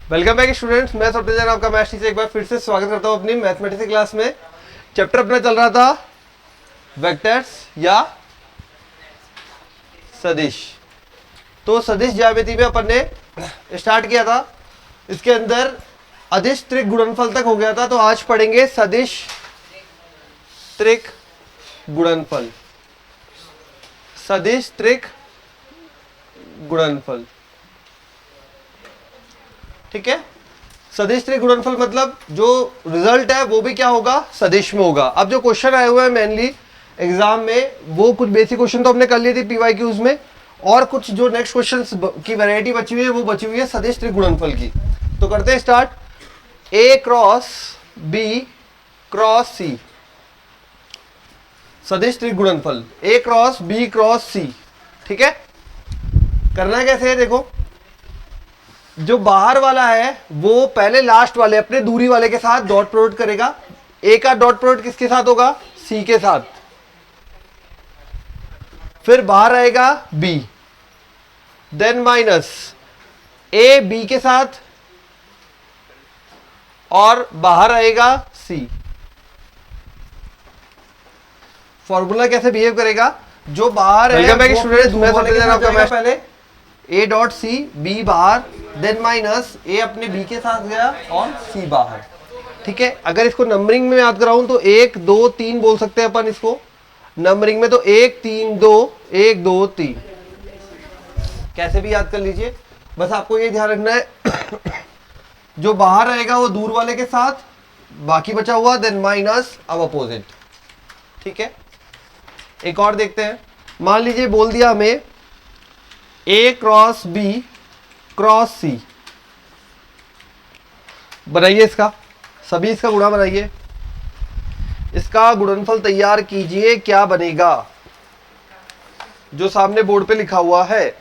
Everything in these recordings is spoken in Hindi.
वेलकम बैक स्टूडेंट्स, मैं सत्य जैन आपका मैथ्स टीचर एक बार फिर से स्वागत करता हूं अपनी मैथमेटिक्स की क्लास में। चैप्टर अपना चल रहा था वेक्टर्स या सदिश। तो सदिश ज्यामिति में अपन ने स्टार्ट किया था, इसके अंदर अदिश त्रिक गुणनफल तक हो गया था। तो आज पढ़ेंगे सदिश त्रिक गुणनफल। सदिश त्रिक गुणनफल, ठीक है। सदिश त्रिक गुणनफल मतलब जो रिजल्ट है वो भी क्या होगा, सदिश में होगा। अब जो क्वेश्चन आए हुए हैं मेनली एग्जाम में, वो कुछ बेसिक क्वेश्चन तो हमने कर लिए थे पीवाईक्यूज में, और कुछ जो नेक्स्ट क्वेश्चन की वैरायटी बची हुई है वो बची हुई है सदिश त्रिक गुणनफल की। तो करते हैं स्टार्ट। ए क्रॉस बी क्रॉस सी, सदिश त्रिक गुणनफल ए क्रॉस बी क्रॉस सी, ठीक है। करना कैसे है, देखो, जो बाहर वाला है वो पहले लास्ट वाले अपने दूरी वाले के साथ डॉट प्रोडक्ट करेगा। ए का डॉट प्रोडक्ट किसके साथ होगा, सी के साथ। फिर बाहर आएगा B, then minus A B के साथ, और बाहर आएगा सी। फॉर्मूला कैसे बिहेव करेगा, जो बाहर है पहले ए डॉट सी, बी बाहर, देन माइनस ए अपने बी के साथ गया और सी बाहर, ठीक है। अगर इसको नंबरिंग में याद कराऊं तो 1 2 3 बोल सकते हैं अपन इसको नंबरिंग में। तो 1 3 2 1 2 3 कैसे भी याद कर लीजिए, बस आपको ये ध्यान रखना है जो बाहर आएगा वो दूर वाले के साथ, बाकी बचा हुआ देन माइनस, अब अपोजिट, ठीक है। एक और देखते हैं। मान लीजिए बोल दिया हमें ए क्रॉस बी क्रॉस सी, बनाइए इसका, सभी इसका गुणा बनाइए, इसका गुणनफल तैयार कीजिए। क्या बनेगा, जो सामने बोर्ड पे लिखा हुआ है,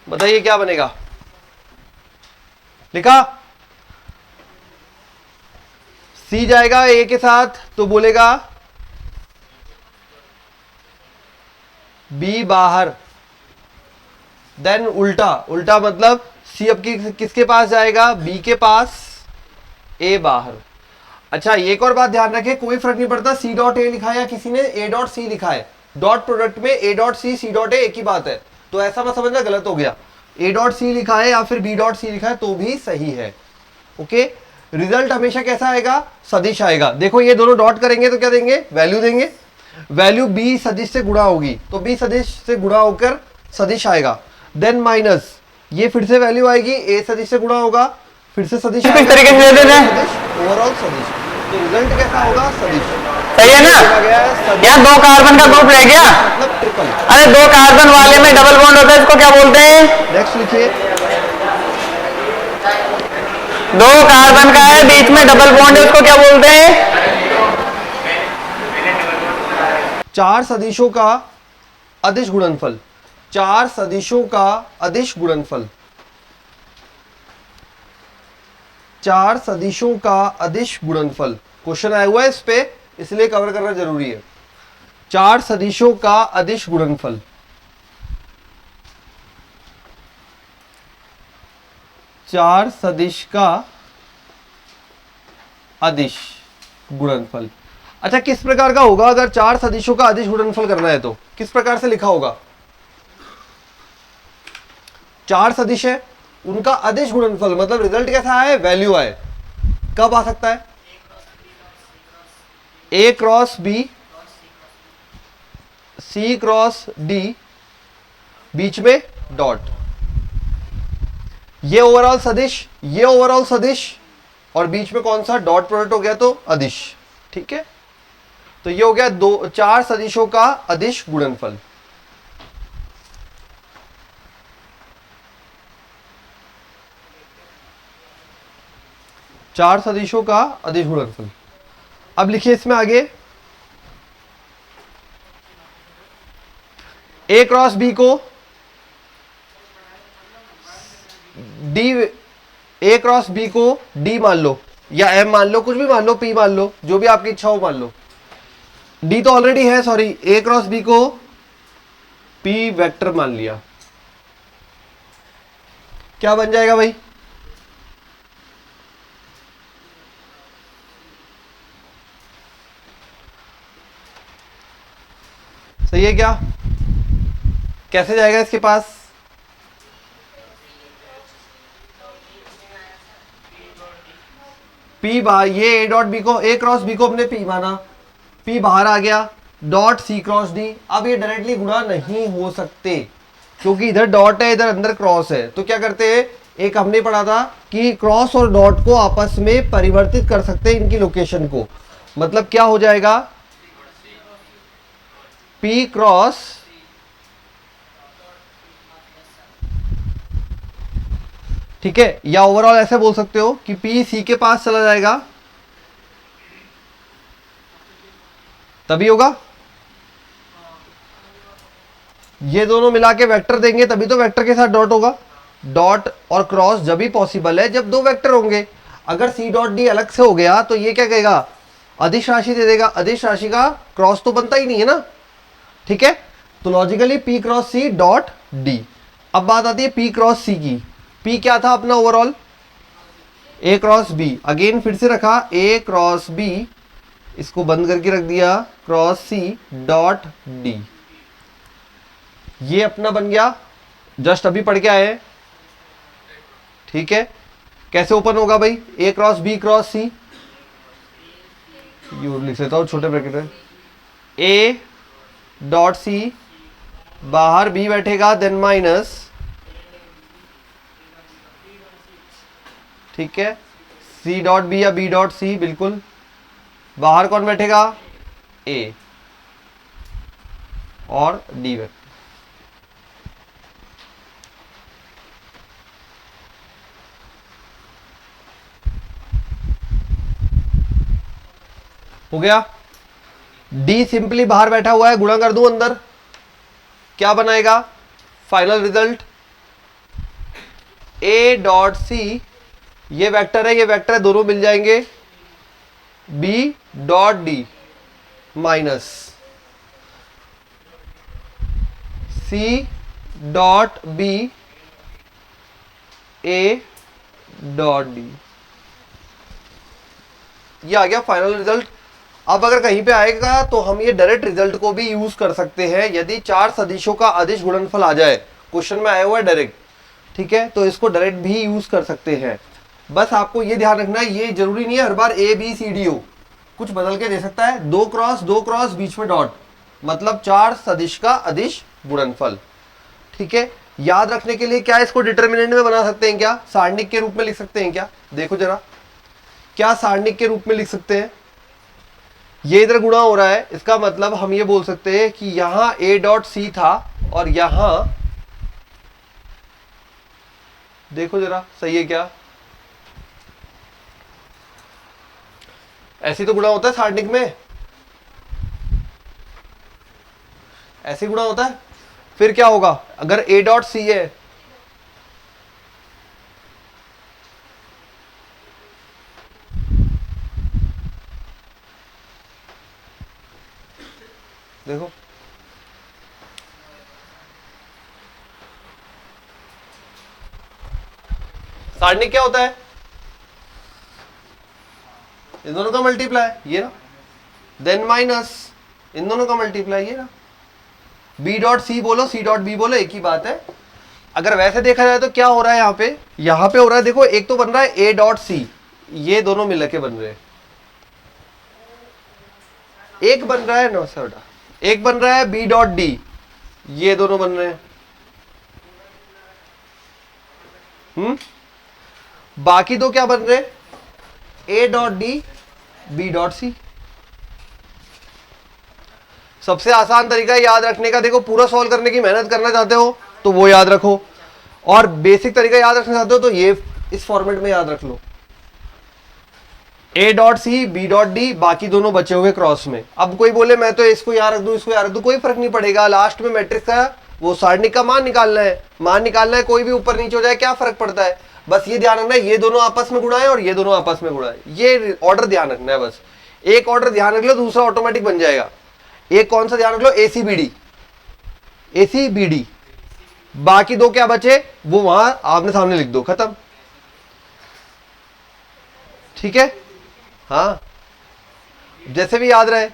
बताइए क्या बनेगा। लिखा, सी जाएगा ए के साथ तो बोलेगा बी बाहर, देन उल्टा, उल्टा मतलब सी अब किसके पास जाएगा, बी के पास, ए बाहर। अच्छा, एक और बात ध्यान रखें, कोई फर्क नहीं पड़ता सी डॉट ए लिखा है या किसी ने ए डॉट सी लिखा है, डॉट प्रोडक्ट में ए डॉट सी डॉट ए एक ही बात है। तो ऐसा मत समझना गलत हो गया, ए डॉट सी लिखा है या फिर बी डॉट सी लिखा है तो भी सही है, ओके। रिजल्ट हमेशा कैसा आएगा, सदिश आएगा। देखो ये दोनों डॉट करेंगे तो क्या देंगे, वैल्यू देंगे। वैल्यू बी सदिश से गुणा होगी तो बी सदिश से गुणा होकर सदिश आएगा, देन माइनस ये फिर से वैल्यू आएगी, ए सदिश से गुणा होगा, फिर से सदिश किस तरीके से दे देते हैं, ओवरऑल सदिश। तो रिजल्ट कैसा होगा, सदिश। सही है ना। यार दो कार्बन का ग्रुप रह गया, मतलब ट्रिपल। अरे दो कार्बन वाले में डबल बॉन्ड होता है, इसको क्या बोलते हैं। नेक्स्ट लिखिए, दो कार्बन का है, बीच में डबल बॉन्ड है, उसको क्या बोलते हैं। चार सदिशों का अदिश गुणनफल, चार सदिशों का अदिश गुणनफल, चार सदिशों का अदिश गुणनफल। क्वेश्चन आया हुआ है इस पे, इसलिए कवर करना जरूरी है। चार सदिशों का अदिश गुणनफल, चार सदिश का अदिश गुणनफल। अच्छा, किस प्रकार का होगा, अगर चार सदिशों का अदिश गुणनफल करना है तो किस प्रकार से लिखा होगा। चार सदिश है, उनका अदिश गुणनफल मतलब रिजल्ट कैसा आए, वैल्यू आए। कब आ सकता है, ए क्रॉस बी, सी क्रॉस डी, बीच में डॉट, ये ओवरऑल सदिश, ये ओवरऑल सदिश, और बीच में कौन सा डॉट प्रोडक्ट हो गया तो अदिश, ठीक है। तो ये हो गया दो, चार सदिशों का अदिश गुणनफल। चार सदिशों का अदिश गुणनफल। अब लिखिए इसमें आगे, ए क्रॉस बी को डी, ए क्रॉस बी को डी मान लो या एम मान लो, कुछ भी मान लो, पी मान लो, जो भी आपकी इच्छा हो मान लो। डी तो ऑलरेडी है, सॉरी, ए क्रॉस बी को पी वेक्टर मान लिया, क्या बन जाएगा भाई? सही है क्या? कैसे जाएगा इसके पास? पी बाहर, ये ए डॉट बी को, ए क्रॉस बी को हमने पी माना, पी बाहर आ गया, डॉट सी क्रॉस डी। अब ये डायरेक्टली गुणा नहीं हो सकते क्योंकि इधर डॉट है, इधर अंदर क्रॉस है। तो क्या करते हैं, एक हमने पढ़ा था कि क्रॉस और डॉट को आपस में परिवर्तित कर सकते हैं, इनकी लोकेशन को। मतलब क्या हो जाएगा, पी क्रॉस ठीक है, या ओवरऑल ऐसे बोल सकते हो कि पी सी के पास चला जाएगा, तभी होगा। ये दोनों मिला के वेक्टर देंगे तभी तो वेक्टर के साथ डॉट होगा। डॉट और क्रॉस जब भी पॉसिबल है जब दो वेक्टर होंगे। अगर सी डॉट डी अलग से हो गया तो ये क्या कहेगा, अदिश राशि दे देगा। अदिश राशि का क्रॉस तो बनता ही नहीं है ना, ठीक है। तो logically P cross C dot D. अब बात आती है पी क्रॉस सी की। पी क्या था अपना ओवरऑल, ए क्रॉस बी। अगेन फिर से रखा ए क्रॉस बी, इसको बंद करके रख दिया क्रॉस सी डॉट डी। ये अपना बन गया, जस्ट अभी पढ़ के आए, ठीक है। कैसे ओपन होगा भाई, A cross B cross C, यू लिख लेता हूं छोटे ब्रैकेट में, ए डॉट सी, बाहर बी बैठेगा देन माइनस, ठीक है, सी डॉट बी या बी डॉट सी, बिल्कुल। बाहर कौन बैठेगा, ए और डी वेक्टर। हो गया। डी सिंपली बाहर बैठा हुआ है, गुणा कर दूं अंदर, क्या बनाएगा final result, A dot C, ये वेक्टर है ये वेक्टर है, दोनों मिल जाएंगे, B dot D minus C dot B A dot D. ये आ गया फाइनल रिजल्ट। अब अगर कहीं पे आएगा तो हम ये डायरेक्ट रिजल्ट को भी यूज कर सकते हैं। यदि चार सदिशों का अदिश गुणनफल आ जाए, क्वेश्चन में आया हुआ है डायरेक्ट, ठीक है, तो इसको डायरेक्ट भी यूज कर सकते हैं। बस आपको ये ध्यान रखना है, ये जरूरी नहीं है हर बार ए बी सी डी हो, कुछ बदल के दे सकता है। दो क्रॉस बीच में डॉट, मतलब चार सदिश का अदिश गुणनफल, ठीक है। याद रखने के लिए क्या इसको डिटर्मिनेंट में बना सकते हैं, क्या सारणिक के रूप में लिख सकते हैं क्या, देखो जरा, क्या सारणिक के रूप में लिख सकते हैं। ये इधर गुणा हो रहा है, इसका मतलब हम ये बोल सकते हैं कि यहां ए डॉट सी था और यहां, देखो जरा सही है क्या, ऐसे तो गुणा होता है सारणिक में, ऐसे गुणा होता है। फिर क्या होगा, अगर ए डॉट सी है, देखो सारणिक क्या होता है, इन दोनों का मल्टीप्लाई, ये ना, देन माइनस इन दोनों का मल्टीप्लाई, ये ना। बी डॉट सी बोलो सी डॉट बी बोलो, एक ही बात है। अगर वैसे देखा जाए तो क्या हो रहा है यहाँ पे हो रहा है, देखो एक तो बन रहा है ए डॉट सी, ये दोनों मिलके बन रहे हैं, एक बन रहा है, नमस्कार बेटा, एक बन रहा है बी डॉट डी, ये दोनों बन रहे हैं, बाकी दो क्या बन रहे, A dot D B dot C. सबसे आसान तरीका याद रखने का, देखो पूरा सॉल्व करने की मेहनत करना चाहते हो तो वो याद रखो, और बेसिक तरीका याद रखना चाहते हो तो ये इस फॉर्मेट में याद रख लो, A dot C B dot D, बाकी दोनों बचे हुए क्रॉस में। अब कोई बोले मैं तो इसको याद रख दूं इसको याद रख दूं, कोई फर्क नहीं पड़ेगा, लास्ट में मैट्रिक्स का वो सारणिक का मान निकालना है, कोई भी ऊपर नीचे हो जाए क्या फर्क पड़ता है। बस ये ध्यान रखना है ये दोनों आपस में गुणा है और ये दोनों आपस में गुणा है, ये ऑर्डर ध्यान रखना है। बस एक ऑर्डर ध्यान रख लो, दूसरा ऑटोमेटिक बन जाएगा। एक कौन सा ध्यान रख लो, ACBD, ACBD। बाकी दो क्या बचे वो वहां आपने सामने लिख दो, खत्म। ठीक है, हाँ जैसे भी याद रहे।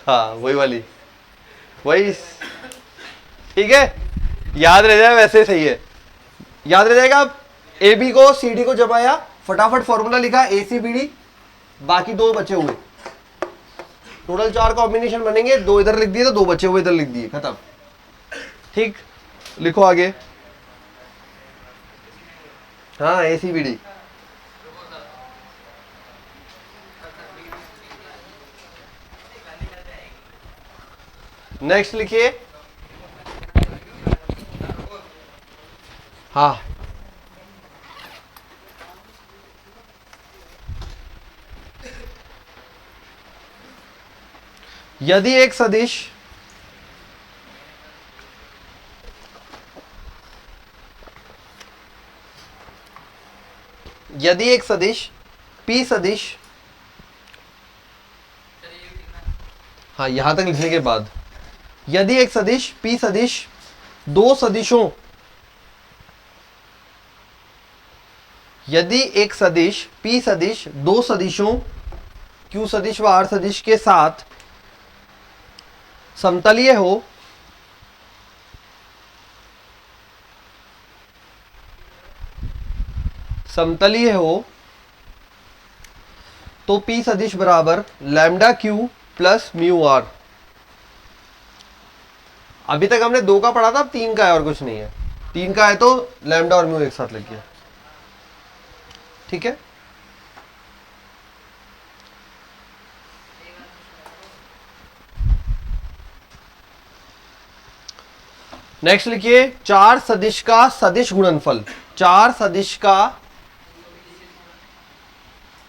हाँ वही वाली, वही, ठीक है, याद रह जाए वैसे सही है, याद रह जाएगा। अब AB को CD को जमाया, फटाफट फॉर्मूला लिखा ACBD, बाकी दो बचे हुए, टोटल 4 कॉम्बिनेशन बनेंगे, 2 इधर लिख दिए तो 2 बचे हुए इधर लिख दिए, खत्म। ठीक, लिखो आगे। हाँ ACBD। नेक्स्ट लिखिए। हाँ यदि एक सदिश P सदिश, हाँ यहां तक लिखने के बाद, यदि एक सदिश P सदिश दो सदिशों, यदि एक सदिश P सदिश दो सदिशों Q सदिश व R सदिश के साथ समतलीय हो, तो P सदिश बराबर lambda Q plus mu R। अभी तक हमने 2 का पढ़ा था, अब 3 का है और कुछ नहीं है। 3 का है तो लैम्डा और म्यू एक साथ लग गया, ठीक है। नेक्स्ट लिखिए 4 सदिश का सदिश गुणनफल, 4 सदिश का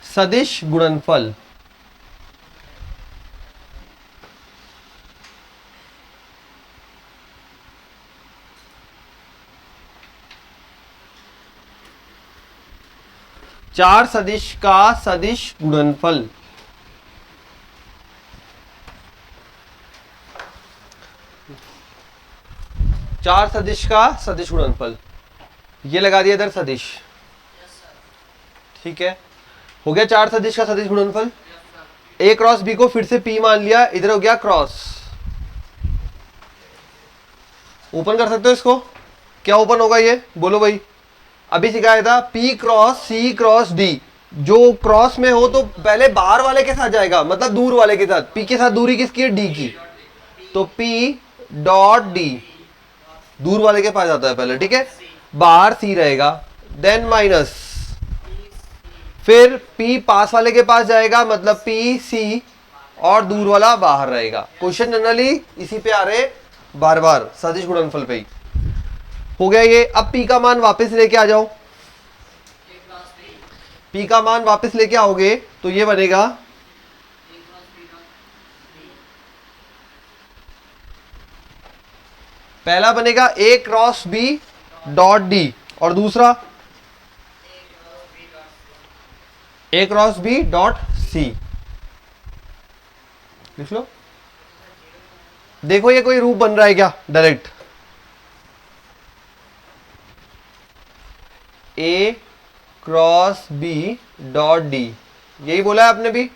सदिश गुणनफल। चार सदिश का सदिश गुणनफल, चार सदिश का सदिश गुणनफल, ये लगा दिया इधर सदिश, ठीक है। हो गया 4 सदिश का सदिश गुणनफल। A क्रॉस B को फिर से P मान लिया, इधर हो गया क्रॉस। ओपन कर सकते हो इसको, क्या ओपन होगा ये बोलो भाई। अभी सिखाया था P cross C cross D, जो क्रॉस में हो तो पहले बाहर वाले के साथ जाएगा, मतलब दूर वाले के साथ। P के साथ दूरी किसकी है, D की, तो P डॉट D दूर वाले के पास जाता है पहले, ठीक है। बाहर C रहेगा, देन माइनस, फिर P पास वाले के पास जाएगा, मतलब P C, और दूर वाला बाहर रहेगा। क्वेश्चन जनरली इसी पे आ रहे बार बार, सदिश गुणनफल पे ही। हो गया ये। अब P का मान वापस लेके आ जाओ, P का मान वापस लेके आओगे तो ये बनेगा पहला बनेगा A cross B dot D, और दूसरा A cross B dot C। लिख लो। देखो ये कोई रूप बन रहा है क्या direct, A cross B dot D, यही बोला है आपने भी।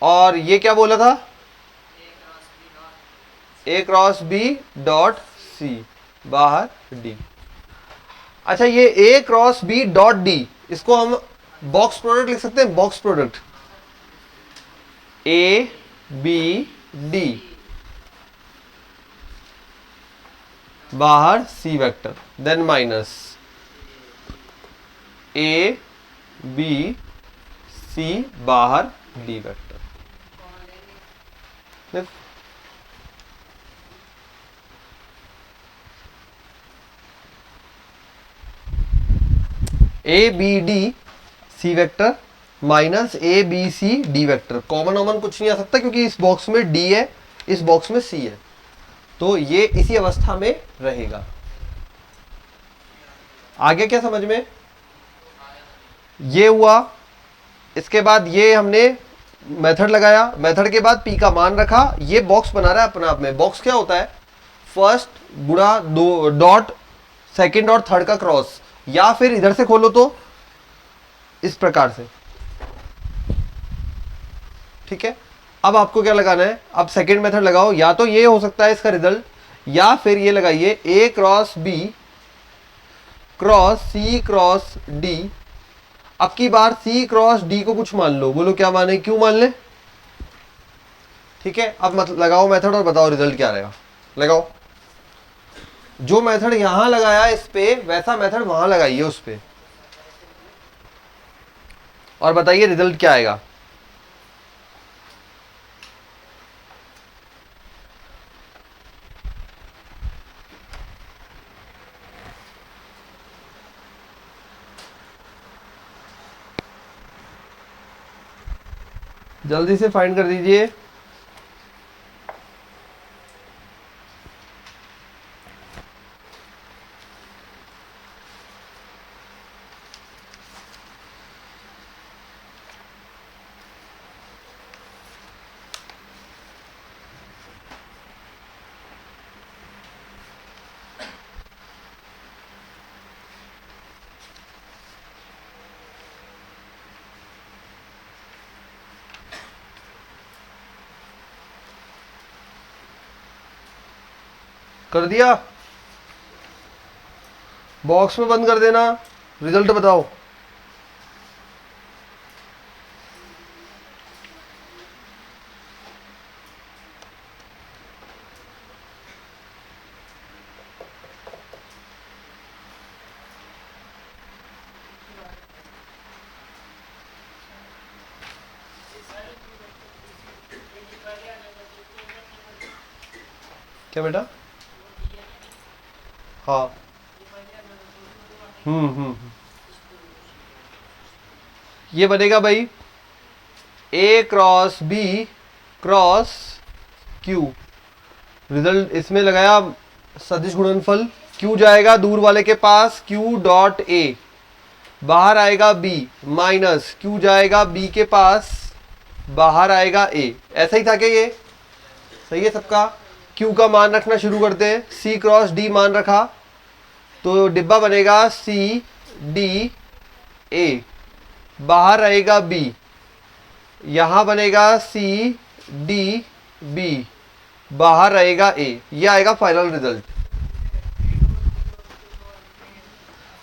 और ये क्या बोला था, A cross B dot C बाहर D। अच्छा ये A cross B dot D, इसको हम बॉक्स प्रोडक्ट लिख सकते हैं, box product A B D बाहर C vector, then minus A B C बाहर D vector. A B D C vector minus A B C D vector, common ऑमन कुछ नहीं आ सकता क्योंकि इस बॉक्स में डी है, इस बॉक्स में सी है, तो ये इसी अवस्था में रहेगा। आगे क्या समझ में, ये हुआ, इसके बाद ये हमने मेथड लगाया, मेथड के बाद p का मान रखा, ये बॉक्स बना रहा है अपने आप में। बॉक्स क्या होता है, फर्स्ट गुणा दो डॉट सेकंड और थर्ड का क्रॉस, या फिर इधर से खोलो तो इस प्रकार से, ठीक है। अब आपको क्या लगाना है, अब सेकंड मेथड लगाओ, या तो ये हो सकता है इसका रिजल्ट, या फिर ये लगाइए a cross b cross c cross d। अब की बार c क्रॉस d को कुछ मान लो, बोलो क्या माने, क्यों मान ले, ठीक है। अब लगाओ मेथड और बताओ रिजल्ट क्या रहेगा। लगाओ, जो मेथड यहां लगाया इस पे, वैसा मेथड वहां लगाइए उस पे, और बताइए रिजल्ट क्या आएगा। जल्दी से फाइंड कर दीजिए। कर दिया, बॉक्स में बंद कर देना, रिजल्ट बताओ। क्या बेटा, हाँ, ये बनेगा भाई a cross b cross q। Result इसमें लगाया सदिश गुणनफल, q जाएगा दूर वाले के पास, q डॉट a, बाहर आएगा b माइनस q जाएगा b के पास, बाहर आएगा a। ऐसा ही था क्या, ये सही है सबका। q का मान रखना शुरू करते हैं, c क्रॉस d मान रखा, तो डिब्बा बनेगा c d a, बाहर रहेगा b, यहां बनेगा c d b, बाहर रहेगा a। ये आएगा फाइनल रिजल्ट।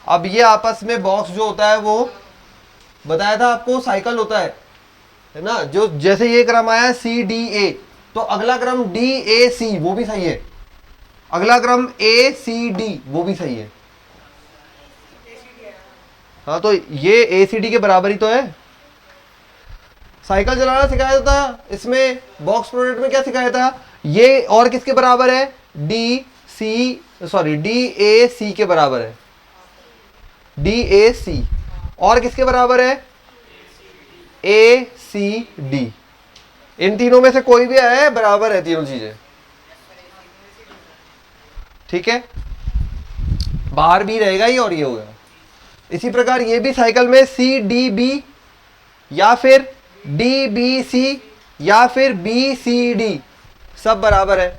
अब ये आपस में बॉक्स जो होता है वो बताया था आपको, साइकिल होता है ना, जो जैसे ये क्रम आया सी डी ए, तो अगला क्रम डी ए सी वो भी सही है, अगला क्रम ए सी डी वो भी सही है। हाँ, तो ये ए सी डी के बराबर ही तो है। साइकिल चलाना सिखाया था, इसमें बॉक्स प्रोडक्ट में क्या सिखाया था, ये और किसके बराबर है, डी ए सी के बराबर है, डी ए सी, और किसके बराबर है, ए सी डी। इन तीनों में से कोई भी है, बराबर है तीनों चीजें, ठीक है। बाहर भी रहेगा ही और ये होगा। इसी प्रकार ये भी साइकिल में सी डी बी, या फिर डी बी सी, या फिर बी सी डी, सब बराबर है।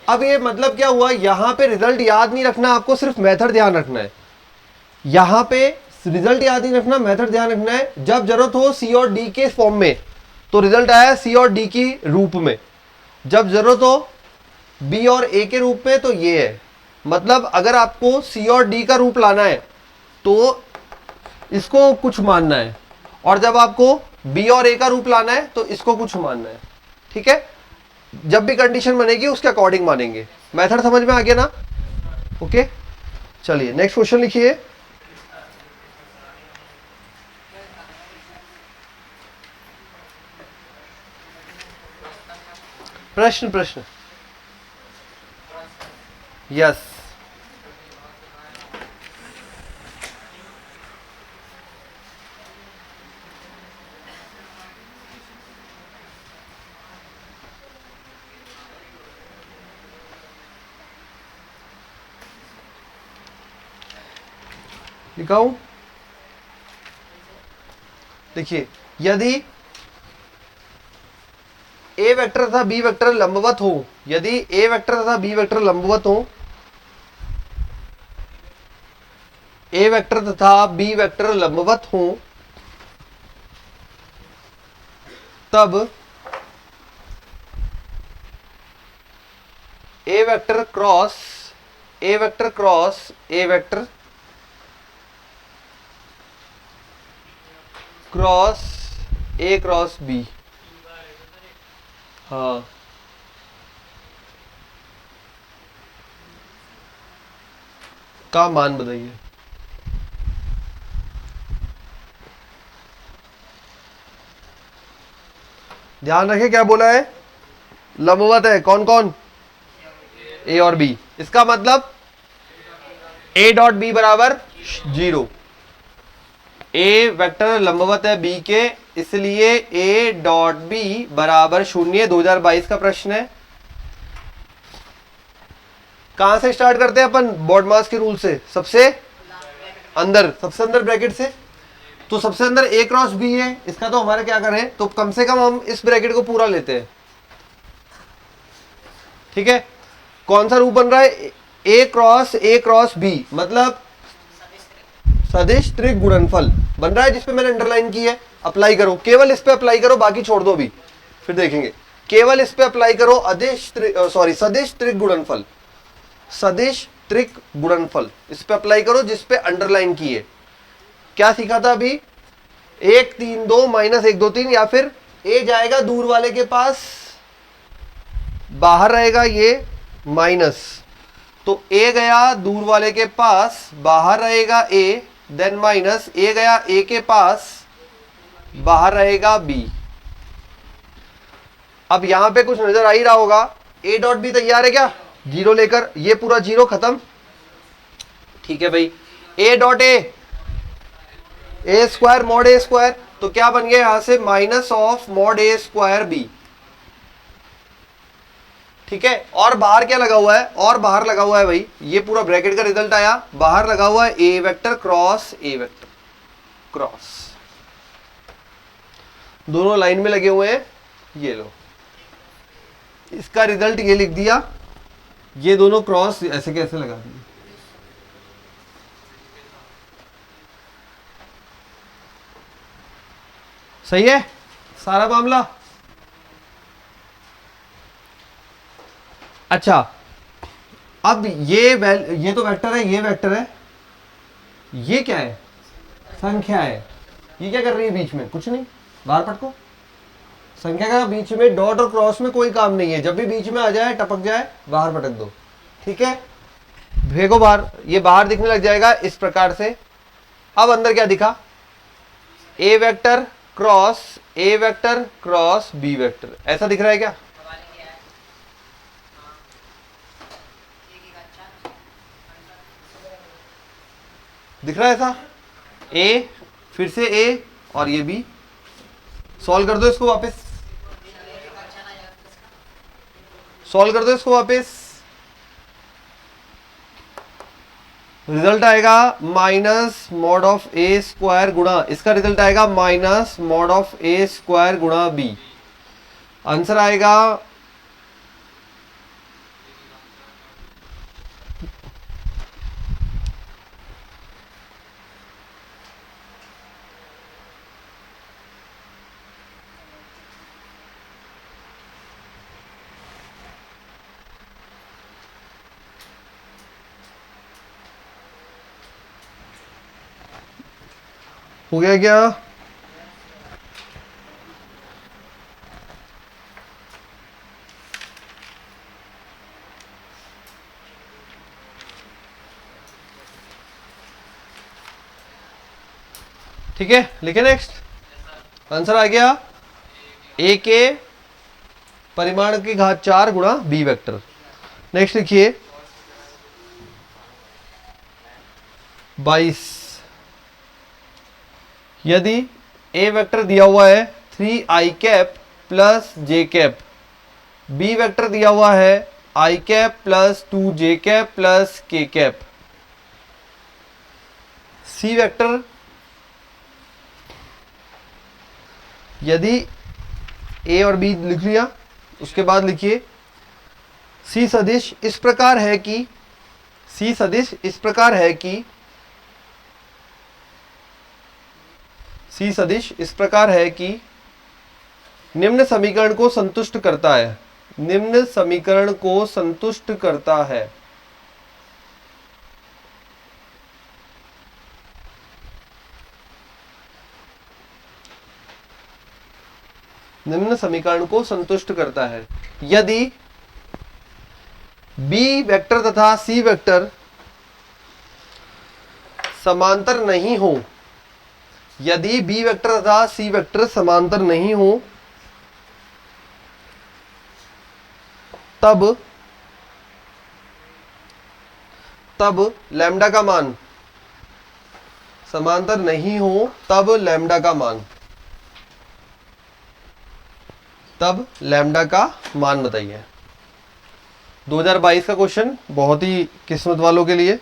अब ये मतलब क्या हुआ, यहां पे रिजल्ट याद नहीं रखना आपको, सिर्फ मेथड ध्यान रखना है। यहां पे रिजल्ट याद नहीं रखना, मेथड ध्यान रखना है। जब जरूरत हो सी और डी के फॉर्म में, तो रिजल्ट आया सी और डी की रूप में। जब जरूरत हो बी और ए के रूप में, तो ये है। मतलब अगर आपको सी और डी का रूप लाना है तो इसको कुछ मानना है, और जब आपको बी और ए का रूप लाना है तो इसको कुछ मानना है, ठीक है। जब भी कंडीशन बनेगी उसके अकॉर्डिंग मानेंगे। मेथड समझ में आ गया ना, ओके। चलिए नेक्स्ट क्वेश्चन लिखिए। प्रश्न यस, लिखाऊं, देखिए यदि ए वेक्टर तथा बी वेक्टर लंबवत हो, यदि ए वेक्टर तथा बी वेक्टर लंबवत हो, ए वेक्टर तथा बी वेक्टर लंबवत हो, तब A vector cross A vector cross A vector cross A cross B, हाँ का मान बताइए। ध्यान रखें क्या बोला है, लंबवत है, कौन कौन, ए और बी। इसका मतलब ए डॉट बी बराबर 0। ए वेक्टर लंबवत है बी के, इसलिए ए डॉट बी बराबर 0। 2022 का प्रश्न है। कहां से स्टार्ट करते हैं अपन, बॉडमास के रूल से, सबसे अंदर ब्रैकेट से। तो सबसे अंदर ए क्रॉस बी है, इसका तो हमारे क्या करें, तो कम से कम हम इस ब्रैकेट को पूरा लेते हैं। ठीक है, कौन सा रूप बन रहा है, ए क्रॉस बी, मतलब सदिश त्रिक गुणनफल बन रहा है, जिसपे मैंने अंडरलाइन की है। अप्लाई करो, केवल इस पे अप्लाई करो, बाकी छोड़ दो अभी, फिर देखेंगे। केवल इस पे अप्लाई करो, सदिश त्रिक गुणनफल, सदिश त्रिक गुणनफल इस पे अप्लाई करो, जिसपे अंडरलाइन की है। क्या सीखा था अभी, 1 3 2 माइनस 1 2 3, या फिर ए जाएगा दूर वाले के पास, बाहर रहेगा ये माइनस, तो ए गया दूर वाले के पास, बाहर रहेगा ए, देन माइनस ए गया ए के पास, बाहर रहेगा बी। अब यहां पे कुछ नजर आ ही रहा होगा, ए डॉट बी तैयार है क्या, 0 लेकर, ये पूरा 0 खत्म। ठीक है भाई, A dot A square mod A square, तो क्या बन गया यहां से, minus of mod A square B. ठीक है, और बाहर क्या लगा हुआ है, और बाहर लगा हुआ है भाई, ये पूरा ब्रैकेट का रिजल्ट आया, बाहर लगा हुआ है A vector cross A vector cross, दोनों लाइन में लगे हुए हैं। ये लो, इसका रिजल्ट ये लिख दिया, ये दोनों क्रॉस ऐसे कैसे लगा दिए। सही है सारा मामला। अच्छा, अब ये तो वेक्टर है, ये वेक्टर है, ये क्या है, संख्या है। ये क्या कर रही है बीच में, कुछ नहीं, बाहर पटको। संख्या का बीच में डॉट और क्रॉस में कोई काम नहीं है, जब भी बीच में आ जाए, टपक जाए, बाहर पटक दो। ठीक है, भेगो बाहर, ये बाहर दिखने लग जाएगा इस प्रकार से। अब अंदर क्या दिखा, ए वेक्टर क्रॉस बी वेक्टर, ऐसा दिख रहा है क्या, दिख रहा है ऐसा, ए फिर से ए और ये बी। सॉल्व कर दो इसको वापस, सॉल्व कर दो इसको वापस, रिजल्ट आएगा minus mod of A square गुणा, इसका रिजल्ट आएगा minus mod of A square गुणा बी। आंसर आएगा हो गया क्या, ठीक है, लिखे नेक्स्ट। आंसर आ गया ए के परिमाण की घात 4 गुणा बी वेक्टर। नेक्स्ट लिखिए 22, यदि ए वेक्टर दिया हुआ है 3i cap plus J cap, B vector दिया हुआ है i cap plus 2j cap plus k cap, C vector यदि ए और बी लिख लिया, उसके बाद लिखिए सी सदिश इस प्रकार है कि, सी सदिश इस प्रकार है कि, सी सदिश इस प्रकार है कि निम्न समीकरण को संतुष्ट करता है, निम्न समीकरण को संतुष्ट करता है। निम्न समीकरण को संतुष्ट करता है यदि बी वेक्टर तथा सी वेक्टर समांतर नहीं हो, यदि बी वेक्टर तथा सी वेक्टर समांतर नहीं हो, तब लैम्डा का मान, समांतर नहीं हो तब लैम्डा का मान, तब लैम्डा का मान बताइए। 2022 का क्वेश्चन, बहुत ही किस्मत वालों के लिए।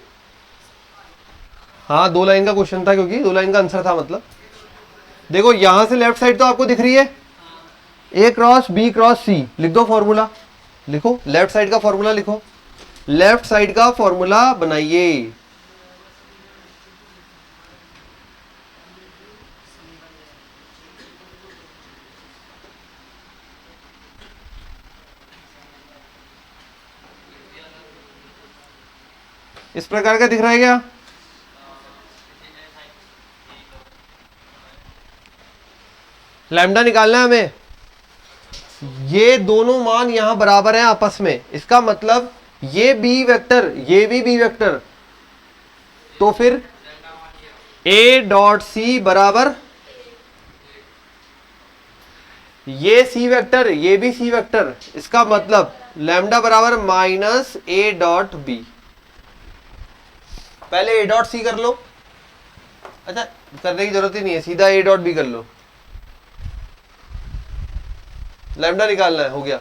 हाँ 2 लाइन का क्वेश्चन था, क्योंकि 2 लाइन का आंसर था। मतलब देखो यहां से लेफ्ट साइड तो आपको दिख रही है, ए क्रॉस बी क्रॉस सी, लिख दो फॉर्मूला, लिखो लेफ्ट साइड का फॉर्मूला, लिखो लेफ्ट साइड का फॉर्मूला बनाइए। इस प्रकार का दिख रहा है क्या? लैम्डा निकालना है हमें, ये दोनों मान यहां बराबर हैं आपस में, इसका मतलब ये बी वेक्टर, ये भी बी वेक्टर, तो फिर ए डॉट सी बराबर ये सी वेक्टर, ये भी सी वेक्टर, इसका मतलब लैम्डा बराबर माइनस ए डॉट बी। पहले ए डॉट सी कर लो, अच्छा करने की जरूरत ही नहीं है, सीधा ए डॉट बी कर लो, लैम्डा निकालना है, हो गया।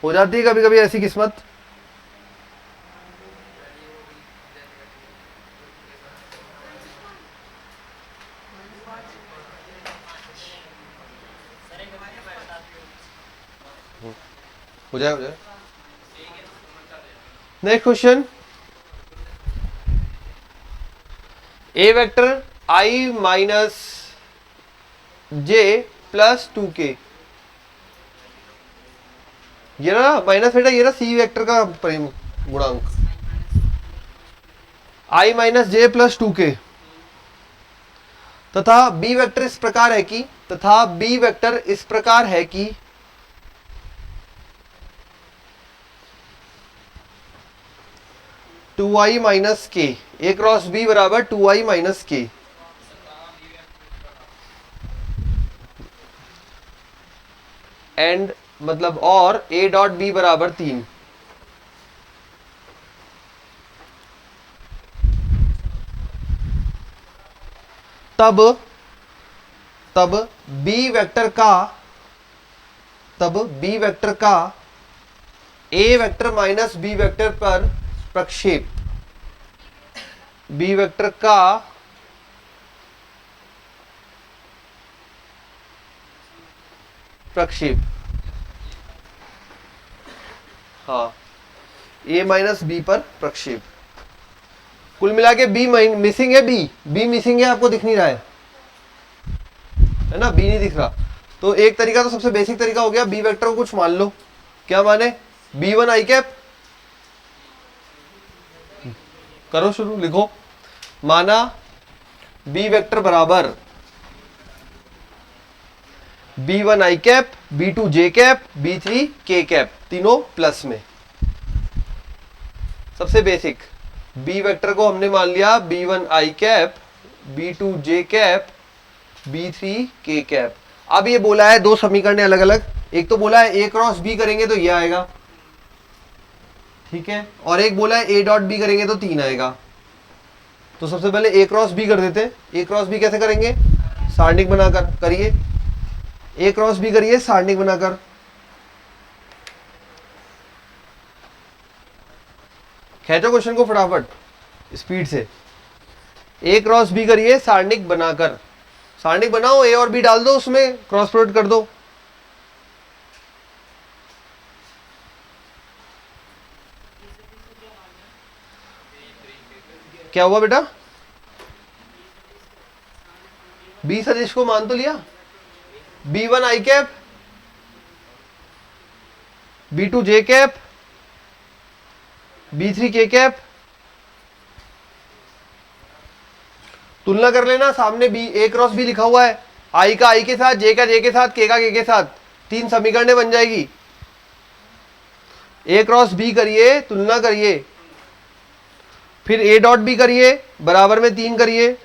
हो जाती है कभी कभी ऐसी किस्मत। हो जाए, हो जाए। Next question, A vector I minus J plus 2k, ये ना माइनस बेटा, ये ना सी वेक्टर का गुणांक, आई माइनस जे प्लस 2k, तथा बी वेक्टर इस प्रकार है कि, तथा बी वेक्टर इस प्रकार है कि 2i माइनस के, ए क्रॉस बी बराबर 2i माइनस के, एंड मतलब और ए डॉट बी बराबर 3, तब बी वेक्टर का, तब बी वेक्टर का ए वेक्टर माइनस बी वेक्टर पर प्रक्षेप, बी वेक्टर का प्रक्षेप, हाँ ए माइनस बी पर प्रक्षेप, कुल मिला के बी मिसिंग है, बी मिसिंग है, आपको दिख नहीं रहा है ना, बी नहीं दिख रहा। तो एक तरीका, तो सबसे बेसिक तरीका हो गया, बी वेक्टर को कुछ मान लो, क्या माने, b1 i कैप, करो शुरू, लिखो, माना बी वेक्टर बराबर b1 i cap, b2 j cap, b3 k cap, तीनों प्लस में। सबसे बेसिक बी वेक्टर को हमने मान लिया b1 i cap, b2 j cap, b3 k cap. अब ये बोला है दो समीकरण अलग अलग, एक तो बोला है a क्रॉस b करेंगे तो ये आएगा, ठीक है, और एक बोला है a डॉट b करेंगे तो 3 आएगा। तो सबसे पहले a क्रॉस b कर देते। a क्रॉस b कैसे करेंगे, सारणिक बनाकर करिए, a क्रॉस b करिए सारणिक बनाकर। खींचो क्वेश्चन को फटाफट स्पीड से। ए क्रॉस बी करिए सारणिक बनाकर, सारणिक बनाओ, ए और बी डाल दो, उसमें क्रॉस प्रोडक्ट कर दो। क्या हुआ बेटा? बी सदिश को मान तो लिया, B1 आई कैप, B2 जे कैप, B3 के कैप। तुलना कर लेना, सामने बी ए क्रॉस बी लिखा हुआ है, आई का आई के साथ, जे का जे के साथ, के का के साथ, 3 समीकरणें बन जाएगी। ए क्रॉस बी करिए, तुलना करिए, फिर ए डॉट बी करिए, बराबर में 3 करिए,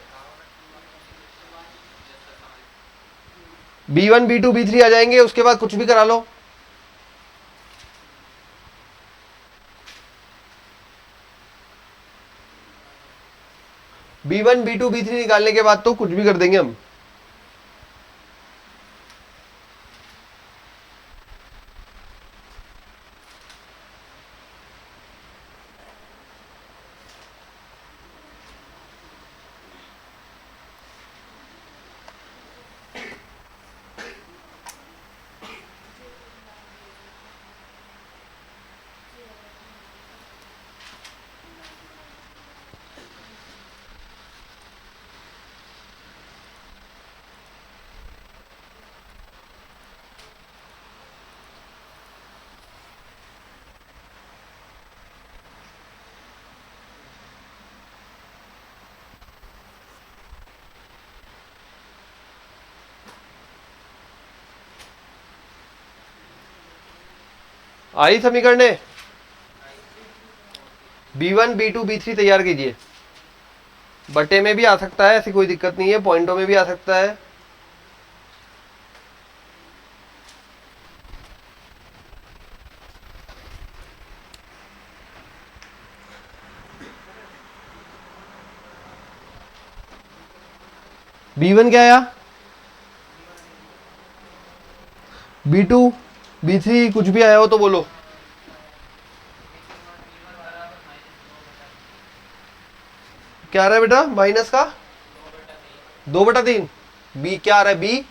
B1 B2 B3 आ जाएंगे, उसके बाद कुछ भी करा लो। B1 B2 B3 निकालने के बाद तो कुछ भी कर देंगे हम। आई समीकरण B1 B2 B3 तैयार कीजिए। बटे में भी आ सकता है, ऐसी कोई दिक्कत नहीं है, पॉइंटों में भी आ सकता है। B1 क्या आया? B2 B3 कुछ भी आया हो तो बोलो। क्या आ रहा है बेटा? माइनस का 2/3। बी क्या आ रहा है? बी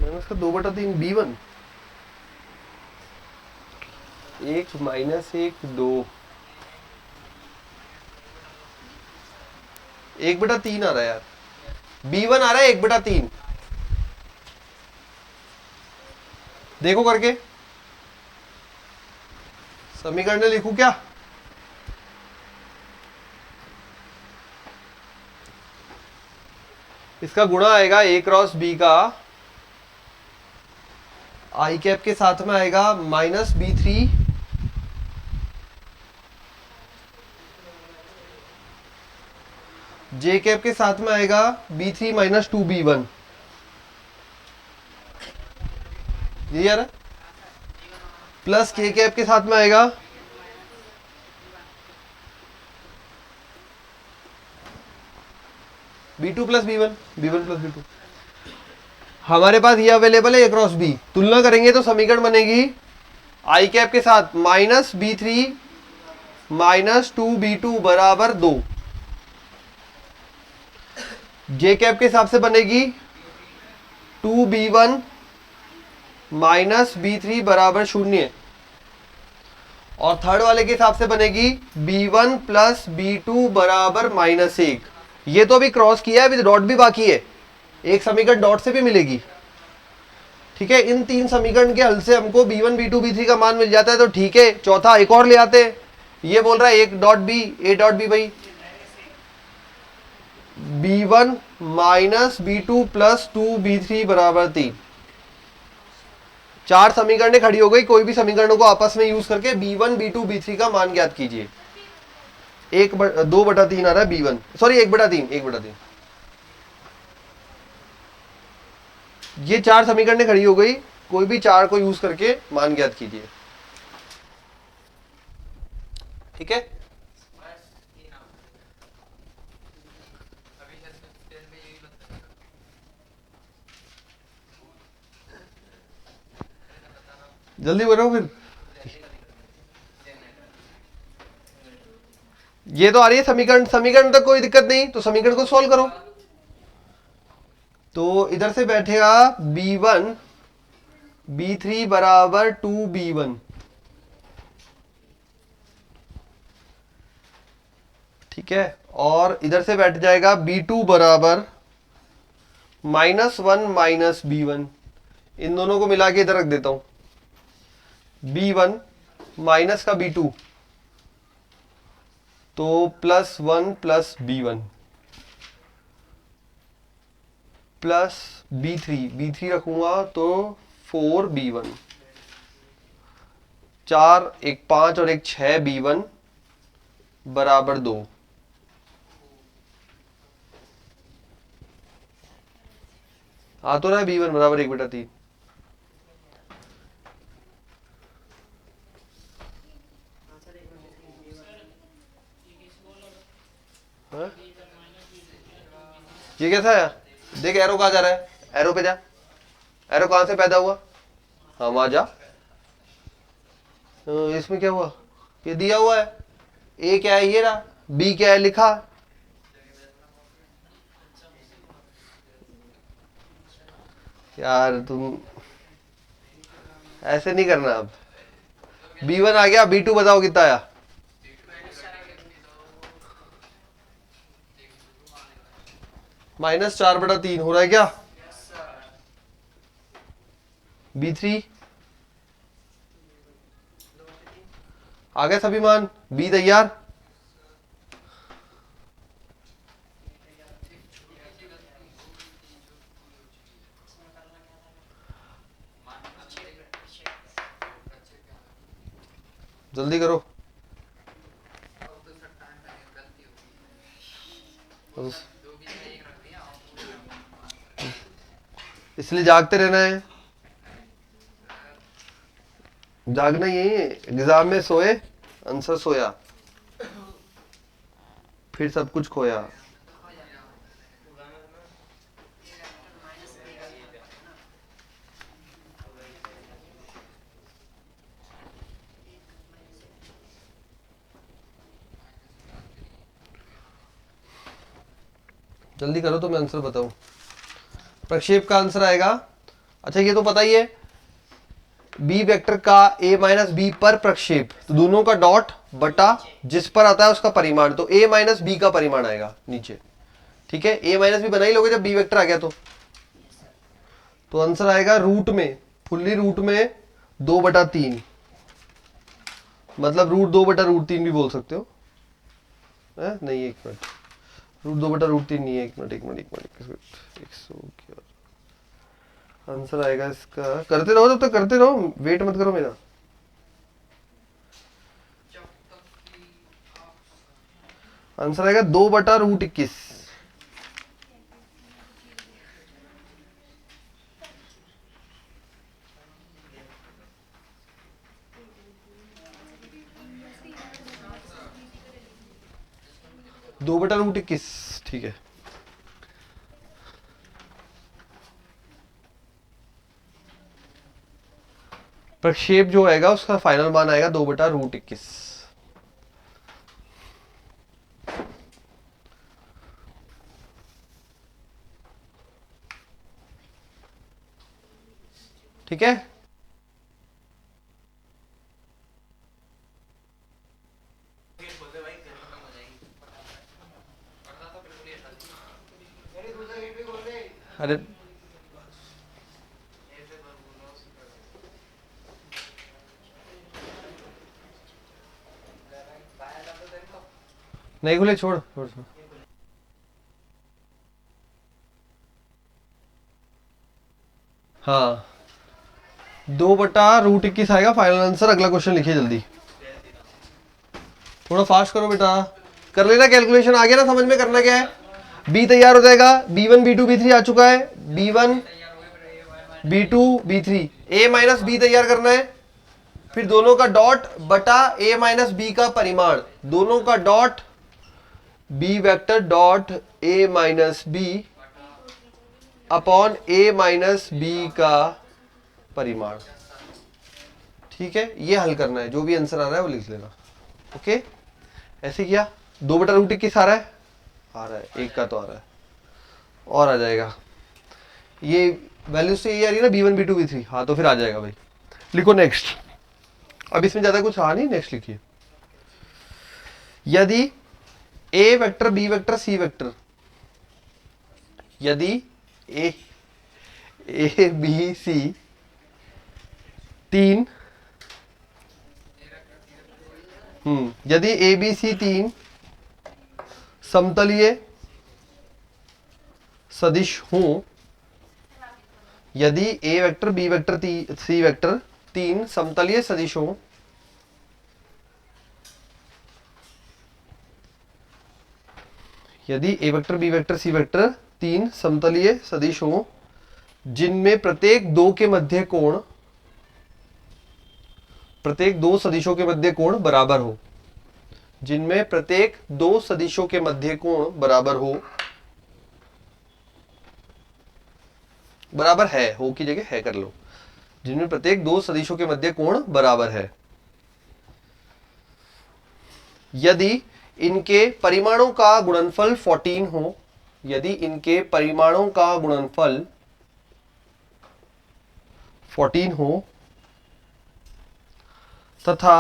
माइनस का 2/3 B1, 1 माइनस 1 2, 1/3 आ रहा है यार। B1 आ रहा है 1/3। देखो करके, समीकरण लिखूं क्या? इसका गुणा आएगा ए क्रॉस बी का आई कैप के साथ में आएगा -B3 जे कैप के साथ में आएगा B3 - 2B1। ये यार प्लस के कैप के साथ में आएगा B2 + B1, B1 + B2। हमारे पास ये अवेलेबल है ए क्रॉस बी। तुलना करेंगे तो समीकरण बनेगी आई कैप के साथ -B3 - 2B2 बराबर 2। जे कैप के हिसाब से बनेगी 2B1 - B3 बराबर 0। और थर्ड वाले के हिसाब से बनेगी B1 + B2 बराबर -1। ये तो अभी क्रॉस किया है, अभी डॉट भी बाकी है, एक समीकरण डॉट से भी मिलेगी। ठीक है, इन 3 समीकरण के हल से हमको B1 B2 B3 का मान मिल जाता है तो ठीक है। चौथा एक और ले आते हैं, ये बोल रहा है एक dot B, A dot B भाई B1 - B2 + 2B3 बराबर 3। 4 समीकरणें खड़ी हो गई। कोई भी समीकरणों को आपस में यूज करके B1 B2 B3 का मान ज्ञात कीजिए। 2/3 आ रहा है B1, सॉरी 1/3। ये 4 समीकरणें खड़ी हो गई, कोई भी 4 को यूज करके मान ज्ञात कीजिए। ठीक है, जल्दी बनाओ फिर। ये तो आ रही है समीकरण, समीकरण तक कोई दिक्कत नहीं, तो समीकरण को सॉल्व करो। तो इधर से बैठेगा b1 b3 बराबर 2b1, ठीक है, और इधर से बैठ जाएगा b2 बराबर -1 माइनस b1। इन दोनों को मिला के इधर रख देता हूं, b1 माइनस का b2, तो +1 प्लस b1 प्लस b3 रखूंगा तो 4b1, 4 एक 5 और एक 6 b1 बराबर 2। आ तो रहा है b1 बराबर 1/3। ये कैसा है? देख एरो कहाँ जा रहा है, एरो पे जा, एरो कहां से पैदा हुआ, हाँ वहां जा। इसमें क्या हुआ, ये दिया हुआ है, ए क्या है ये रहा, बी क्या है लिखा। यार तुम ऐसे नहीं करना। अब b1 आ गया, b2 बताओ कितना आया, -4/3 हो रहा है क्या। b3 आ गए सभी मान, b तैयार। जल्दी करो, इसलिए जागते रहना है, जागना यही है। एग्जाम में सोए, आंसर सोया, फिर सब कुछ खोया। जल्दी करो तो मैं आंसर बताऊं। प्रक्षेप का आंसर आएगा, अच्छा ये तो पता ही है, बी वेक्टर का a माइनस बी पर प्रक्षेप, तो दोनों का डॉट बटा जिस पर आता है उसका परिमाण, तो a माइनस बी का परिमाण आएगा नीचे, ठीक है। a माइनस बी बना ही लोगे जब बी वेक्टर आ गया तो आंसर आएगा रूट में, फुल्ली रूट में 2/3, मतलब √2/√3 भी बोल सकते हो, नहीं एक मिनट, √2/√3 नहीं है, एक मिनट आंसर आएगा इसका, करते रहो तब तक करते रहो, वेट मत करो मेरा। आंसर आएगा 2/√21। (2/√21), ठीक है। प्रक्षेप जो आएगा उसका फाइनल मान आएगा 2/√21। ठीक है, अरे नहीं खुले, छोड़ छोड़ छोड़। हाँ 2/√21 आएगा फाइनल आंसर। अगला क्वेश्चन लिखिए जल्दी, थोड़ा फास्ट करो बेटा, कर लेना कैलकुलेशन, आ गया ना समझ में करना क्या है। बी तैयार हो जाएगा, b1 b2 b3 आ चुका है, b1 b2 b3, a minus B तैयार करना है, फिर दोनों का डॉट बटा a माइनस बी का परिमाण, दोनों का dot b vector dot a minus B upon a minus B का परिमाण, ठीक है। ये हल करना है, जो भी आंसर आ रहा है वो लिख लेना, ओके। ऐसे किया। 2/√21 आ रहा है, एक का तो आ रहा है, और आ जाएगा ये वैल्यू से ये आ रही है ना b1 b2 b3, हाँ तो फिर आ जाएगा भाई। लिखो नेक्स्ट। अब इसमें ज्यादा कुछ आ नहीं, नेक्स्ट लिखिए। यदि a vector b vector c vector, यदि a b c तीन यदि a b c तीन समतलीय सदिश हों, यदि a vector b vector c vector तीन समतलीय सदिश हों, यदि a vector b vector c vector तीन समतलीय सदिश हों जिनमें प्रत्येक दो के मध्य कोण, प्रत्येक दो सदिशों के मध्य कोण बराबर हो, जिनमें प्रत्येक दो सदिशों के मध्य कोण बराबर हो, बराबर है, हो की जगह है कर लो, जिनमें प्रत्येक दो सदिशों के मध्य कोण बराबर है, यदि इनके परिमाणों का गुणनफल 14 हो, यदि इनके परिमाणों का गुणनफल 14 हो तथा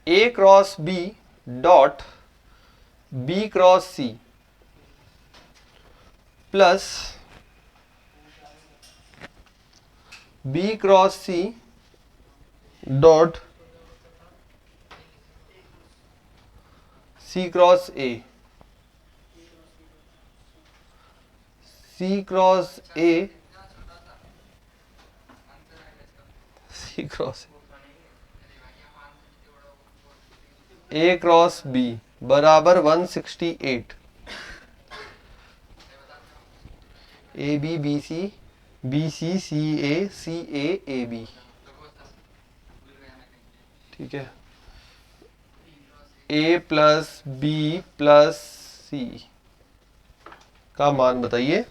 a cross b dot b cross c plus b cross c dot c cross a, c cross a, c cross a cross b बराबर 168, A B B C C A B, ठीक है, a plus B plus C का मान बताइए।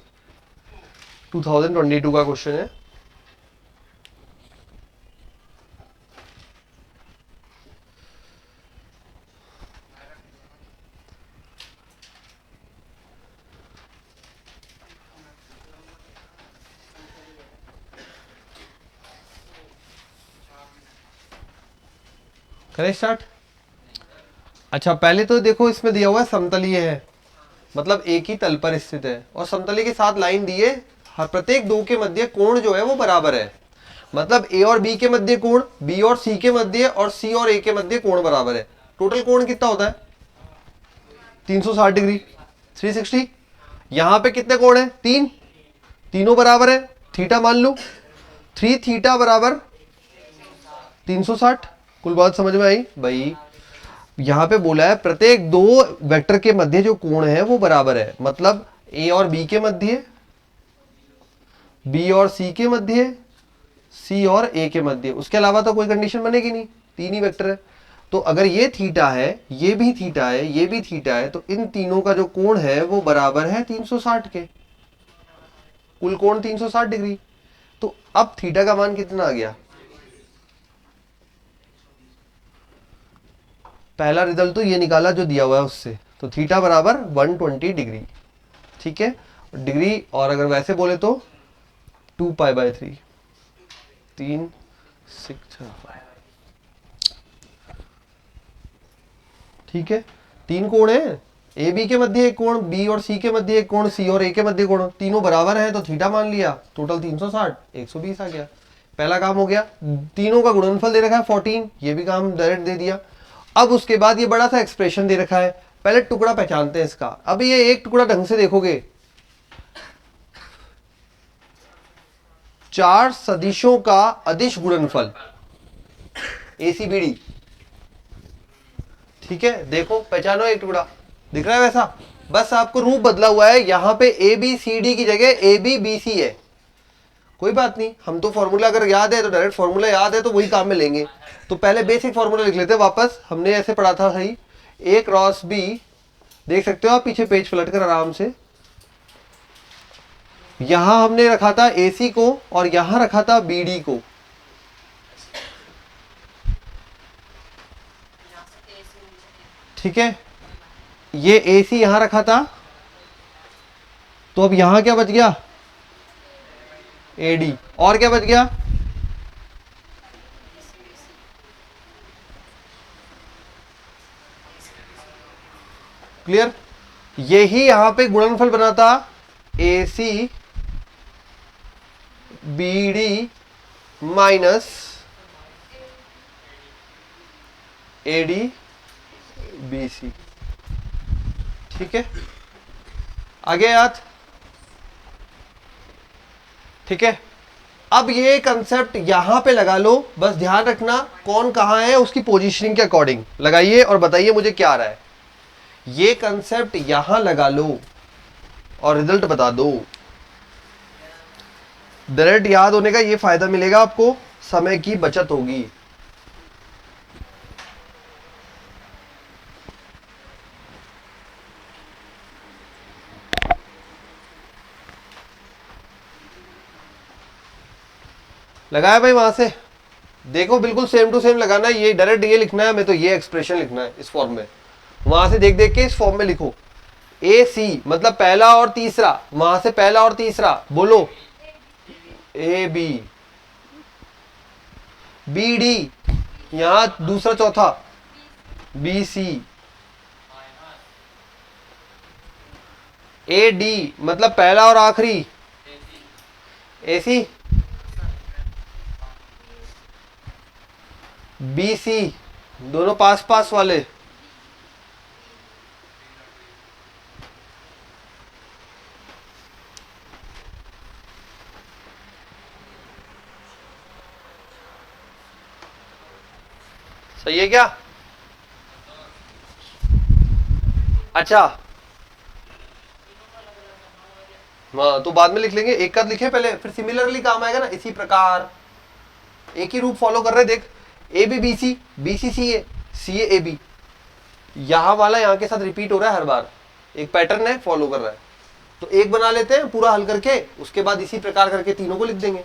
2022 का क्वेश्चन है। करें स्टार्ट। अच्छा पहले तो देखो इसमें दिया हुआ है समतलीय है, मतलब एक ही तल पर स्थित है, और समतली के साथ लाइन दी है, हर प्रत्येक दो के मध्य कोण जो है वो बराबर है, मतलब a और b के मध्य कोण, b और c के मध्य, और c और a के मध्य कोण बराबर है। टोटल कोण कितना होता है 360 डिग्री, 360। यहां पे कितने कोण है, तीन, तीनों बराबर है, थीटा मान लो, 3 थीटा बराबर 360। कुल बात समझ में आई भाई। यहां पे बोला है प्रत्येक दो वेक्टर के मध्य जो कोण है वो बराबर है, मतलब a और b के मध्य, b और c के मध्य, c और a के मध्य, उसके अलावा तो कोई कंडीशन बनेगी नहीं, तीन ही वेक्टर है। तो अगर ये थीटा है, ये भी थीटा है, ये भी थीटा है, तो इन तीनों का जो कोण है वो बराबर है 360 के, कुल कोण 360 डिग्री। तो अब थीटा का मान कितना आ गया, पहला रिजल्ट तो ये निकाला जो दिया हुआ है उससे, तो थीटा बराबर 120 डिग्री, ठीक है। डिग्री और अगर वैसे बोले तो 2π/3, 3 6 5, ठीक है। तीन कोण है, ए बी के मध्य एक कोण, बी और सी के मध्य एक कोण, सी और ए के मध्य कोण, तीनों बराबर हैं, तो थीटा मान लिया, टोटल 360, 120 आ गया। पहला काम हो गया। तीनों का गुणनफल दे रखा है 14, ये भी काम डायरेक्ट दे दिया। अब उसके बाद ये बड़ा सा एक्सप्रेशन दे रखा है, पहले टुकड़ा पहचानते हैं इसका। अब ये एक टुकड़ा ढंग से देखोगे, चार सदिशों का अदिश गुणनफल ACBD, ठीक है। देखो पहचानो, एक टुकड़ा दिख रहा है वैसा, बस आपको रूप बदला हुआ है, यहां पे ABCD की जगह ABBC है। कोई बात नहीं, हम तो फॉर्मूला अगर याद है तो डायरेक्ट फॉर्मूला याद है तो वही काम में लेंगे। तो पहले बेसिक फॉर्मूला लिख लेते हैं वापस, हमने ऐसे पढ़ा था सही, A क्रॉस B, देख सकते हो आप पीछे पेज पलट कर आराम से। यहां हमने रखा था AC को और यहां रखा था BD को, ठीक है, ये AC यहां रखा था, तो अब यहां क्या बच गया, AD, और क्या बच गया, क्लियर। यही यहां पे गुणनफल बना था AC BD minus AD BC, ठीक है, आगे याद, ठीक है। अब ये कंसेप्ट यहां पे लगा लो, बस ध्यान रखना कौन कहां है उसकी पोजीशनिंग के अकॉर्डिंग लगाइए और बताइए मुझे क्या आ रहा है। ये कंसेप्ट यहां लगा लो और रिजल्ट बता दो। डायरेक्ट याद होने का ये फायदा मिलेगा आपको, समय की बचत होगी। लगाया भाई, वहां से देखो, बिल्कुल सेम टू सेम लगाना है। ये डायरेक्ट ये लिखना है, हमें तो ये एक्सप्रेशन लिखना है इस फॉर्म में, वहां से देख देख के इस फॉर्म में लिखो। AC मतलब पहला और तीसरा, वहां से पहला और तीसरा बोलो, AB, BD यहां दूसरा चौथा, BC, AD मतलब पहला और आखिरी, AC, BC दोनों पास पास वाले, सही है क्या? अच्छा, हाँ तो बाद में लिख लेंगे, एक का लिखे पहले, फिर सिमिलरली काम आएगा ना। इसी प्रकार एक ही रूप फॉलो कर रहे, देख AB BC, BC CA, CA AB, यहां वाला यहां के साथ रिपीट हो रहा है हर बार, एक पैटर्न है, फॉलो कर रहा है। तो एक बना लेते हैं पूरा हल करके, उसके बाद इसी प्रकार करके तीनों को लिख देंगे,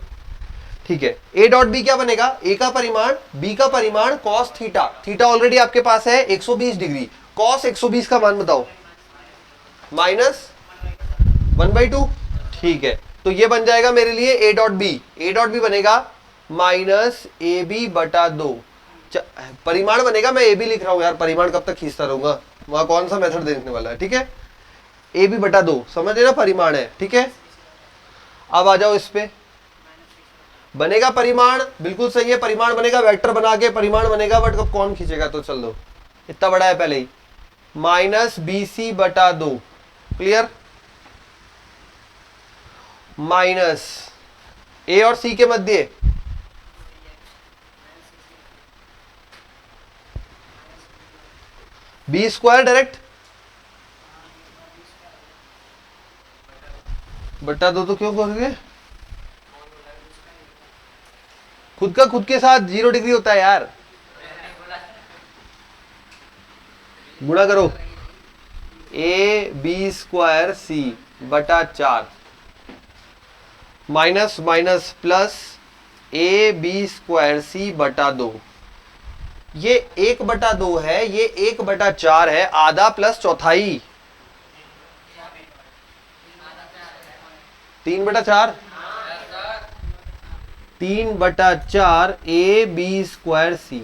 ठीक है। A डॉट B क्या बनेगा, A का परिमाण, B का परिमाण cos थीटा, थीटा ऑलरेडी आपके पास है 120 डिग्री, cos 120 का मान बताओ, माइनस 1/2, ठीक है। तो ये बन जाएगा मेरे लिए A dot B, A dot B बनेगा माइनस AB बटा 2, परिमाण बनेगा, मैं AB लिख रहा हूं यार, परिमाण कब तक खींचता रहूंगा, वहां कौन सा मेथड देखने वाला है, ठीक है। AB बटा 2 समझ लेना परिमाण है, ठीक है। अब आ जाओ इस पे, बनेगा परिमाण, बिल्कुल सही है, परिमाण बनेगा, वेक्टर बना के परिमाण बनेगा, बट कब कौन खींचेगा, तो चल दो, इतना बड़ा है पहले ही, माइनस BC बटा 2, क्लियर, माइनस A और C के मध्य B स्क्वायर डायरेक्ट बटा 2, तो क्यों करोगे, खुद का खुद के साथ 0 डिग्री होता है यार, गुणा करो, AB स्क्वायर C बटा 4 minus minus plus AB square C बटा 2, ये 1/2 है, ये 1/4 है, आधा प्लस चौथाई, 3/4, 3/4 AB स्क्वायर C,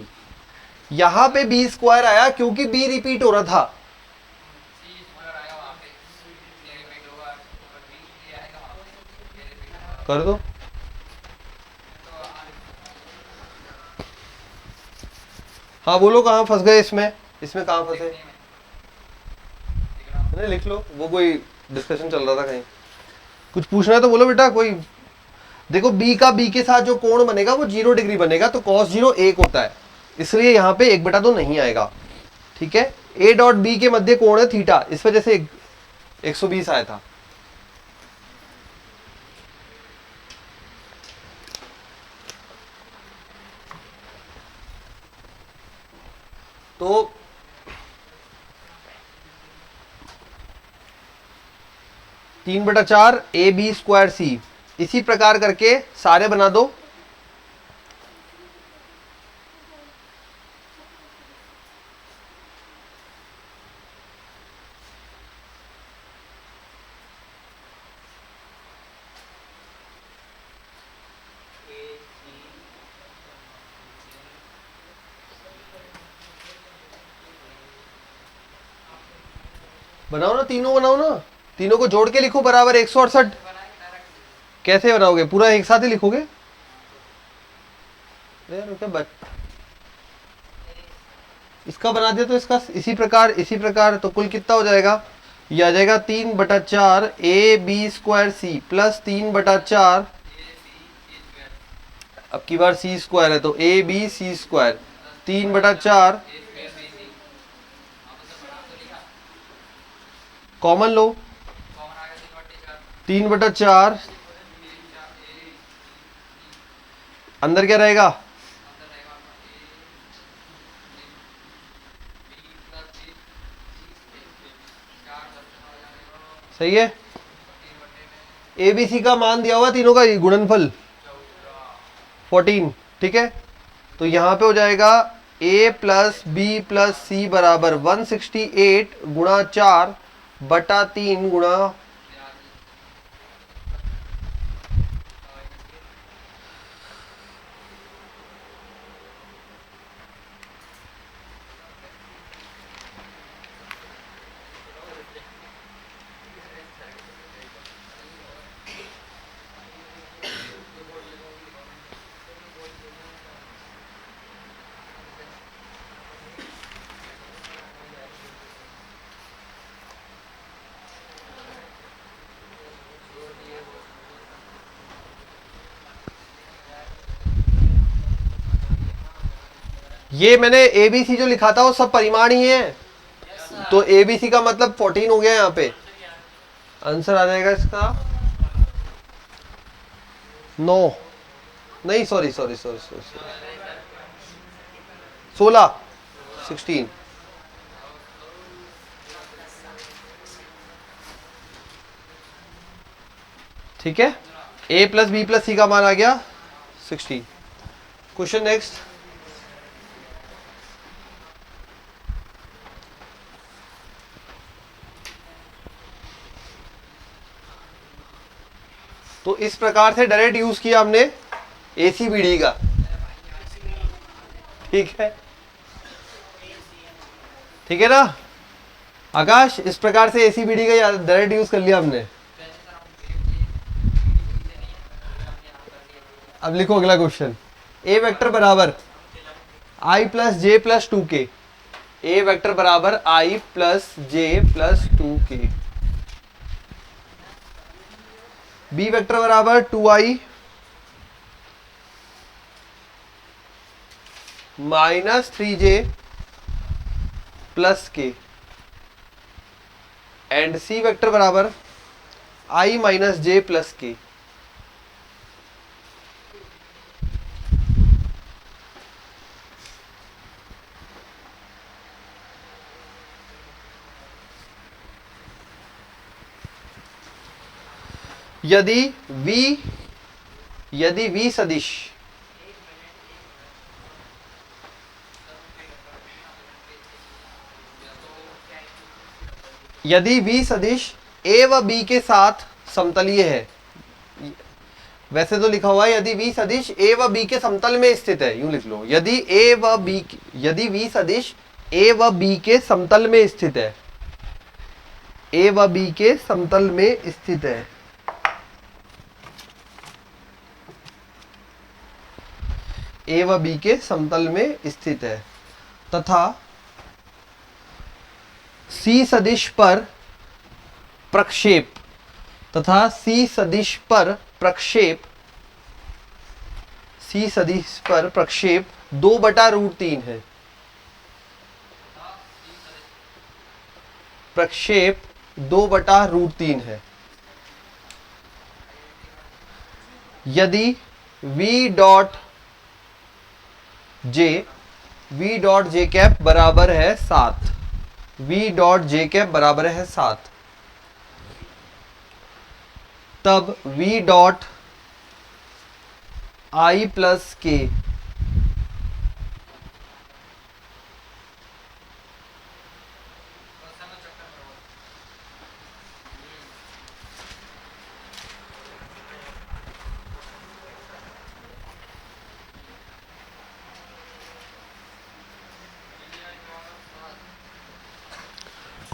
यहां पे B स्क्वायर आया क्योंकि B रिपीट हो रहा था, कर दो, हाँ बोलो कहां फंस गए इसमें, इसमें कहां फंसे, नहीं लिख लो, वो कोई डिस्कशन चल रहा था कहीं, कुछ पूछना है तो बोलो बेटा कोई। देखो B का B के साथ जो कोण बनेगा वो 0 डिग्री बनेगा, तो cos 0 1 होता है, इसलिए यहां पे 1/2 नहीं आएगा, ठीक है। A डॉट B के मध्य कोण है थीटा, इस वजह से 120 आया था, तो 3/4 AB स्क्वायर C, इसी प्रकार करके सारे बना दो, बनाओ ना, तीनों बनाओ ना, तीनों को जोड़ के लिखो बराबर 168। कैसे बनाओगे, पूरा एक साथ ही लिखोगे यार? इसका बना दिया तो इसका इसी प्रकार तो कुल कितना हो जाएगा? ये आ जाएगा 3/4 A B square C plus 3/4, अब की बार सी स्क्वायर है तो A B C square 3/4 common लो, 3/4 अंदर क्या रहेगा? सही है। ए बी सी का मान दिया हुआ तीनों का गुणनफल 14, ठीक है। तो यहां पे हो जाएगा a प्लस बी प्लस सी बराबर 168 गुणा 4/3 गुणा ये मैंने ए बी सी जो लिखा था वो सब परिमाण ही है, तो ए बी सी का मतलब 14 हो गया यहाँ पे। आंसर आ जाएगा इसका 9, नहीं सॉरी 16 ठीक है। a plus B plus C का मान आ गया 16। Question next. तो इस प्रकार से डायरेक्ट यूज किया हमने एसीबीडी का, ठीक है, ठीक है ना आकाश? इस प्रकार से एसीबीडी का डायरेक्ट यूज कर लिया हमने। अब लिखो अगला क्वेश्चन। ए वेक्टर बराबर I plus J plus 2k, A vector बराबर I plus J plus 2k, B vector बराबर 2i minus 3j plus k and C vector बराबर i minus j plus k। यदि v सदिश a व b के साथ समतलीय है, वैसे तो लिखा हुआ है यदि v सदिश a व b के समतल में स्थित है, यूं लिख लो, यदि v सदिश a व b के समतल में स्थित है, a व b के समतल में स्थित है, ए व बी के समतल में स्थित है, तथा सी सदिश पर प्रक्षेप सी सदिश पर प्रक्षेप 2/√3 है, प्रक्षेप 2/√3 है। यदि v डॉट जे कैप बराबर है 7, v डॉट जे कैप बराबर है 7, तब v डॉट आई प्लस के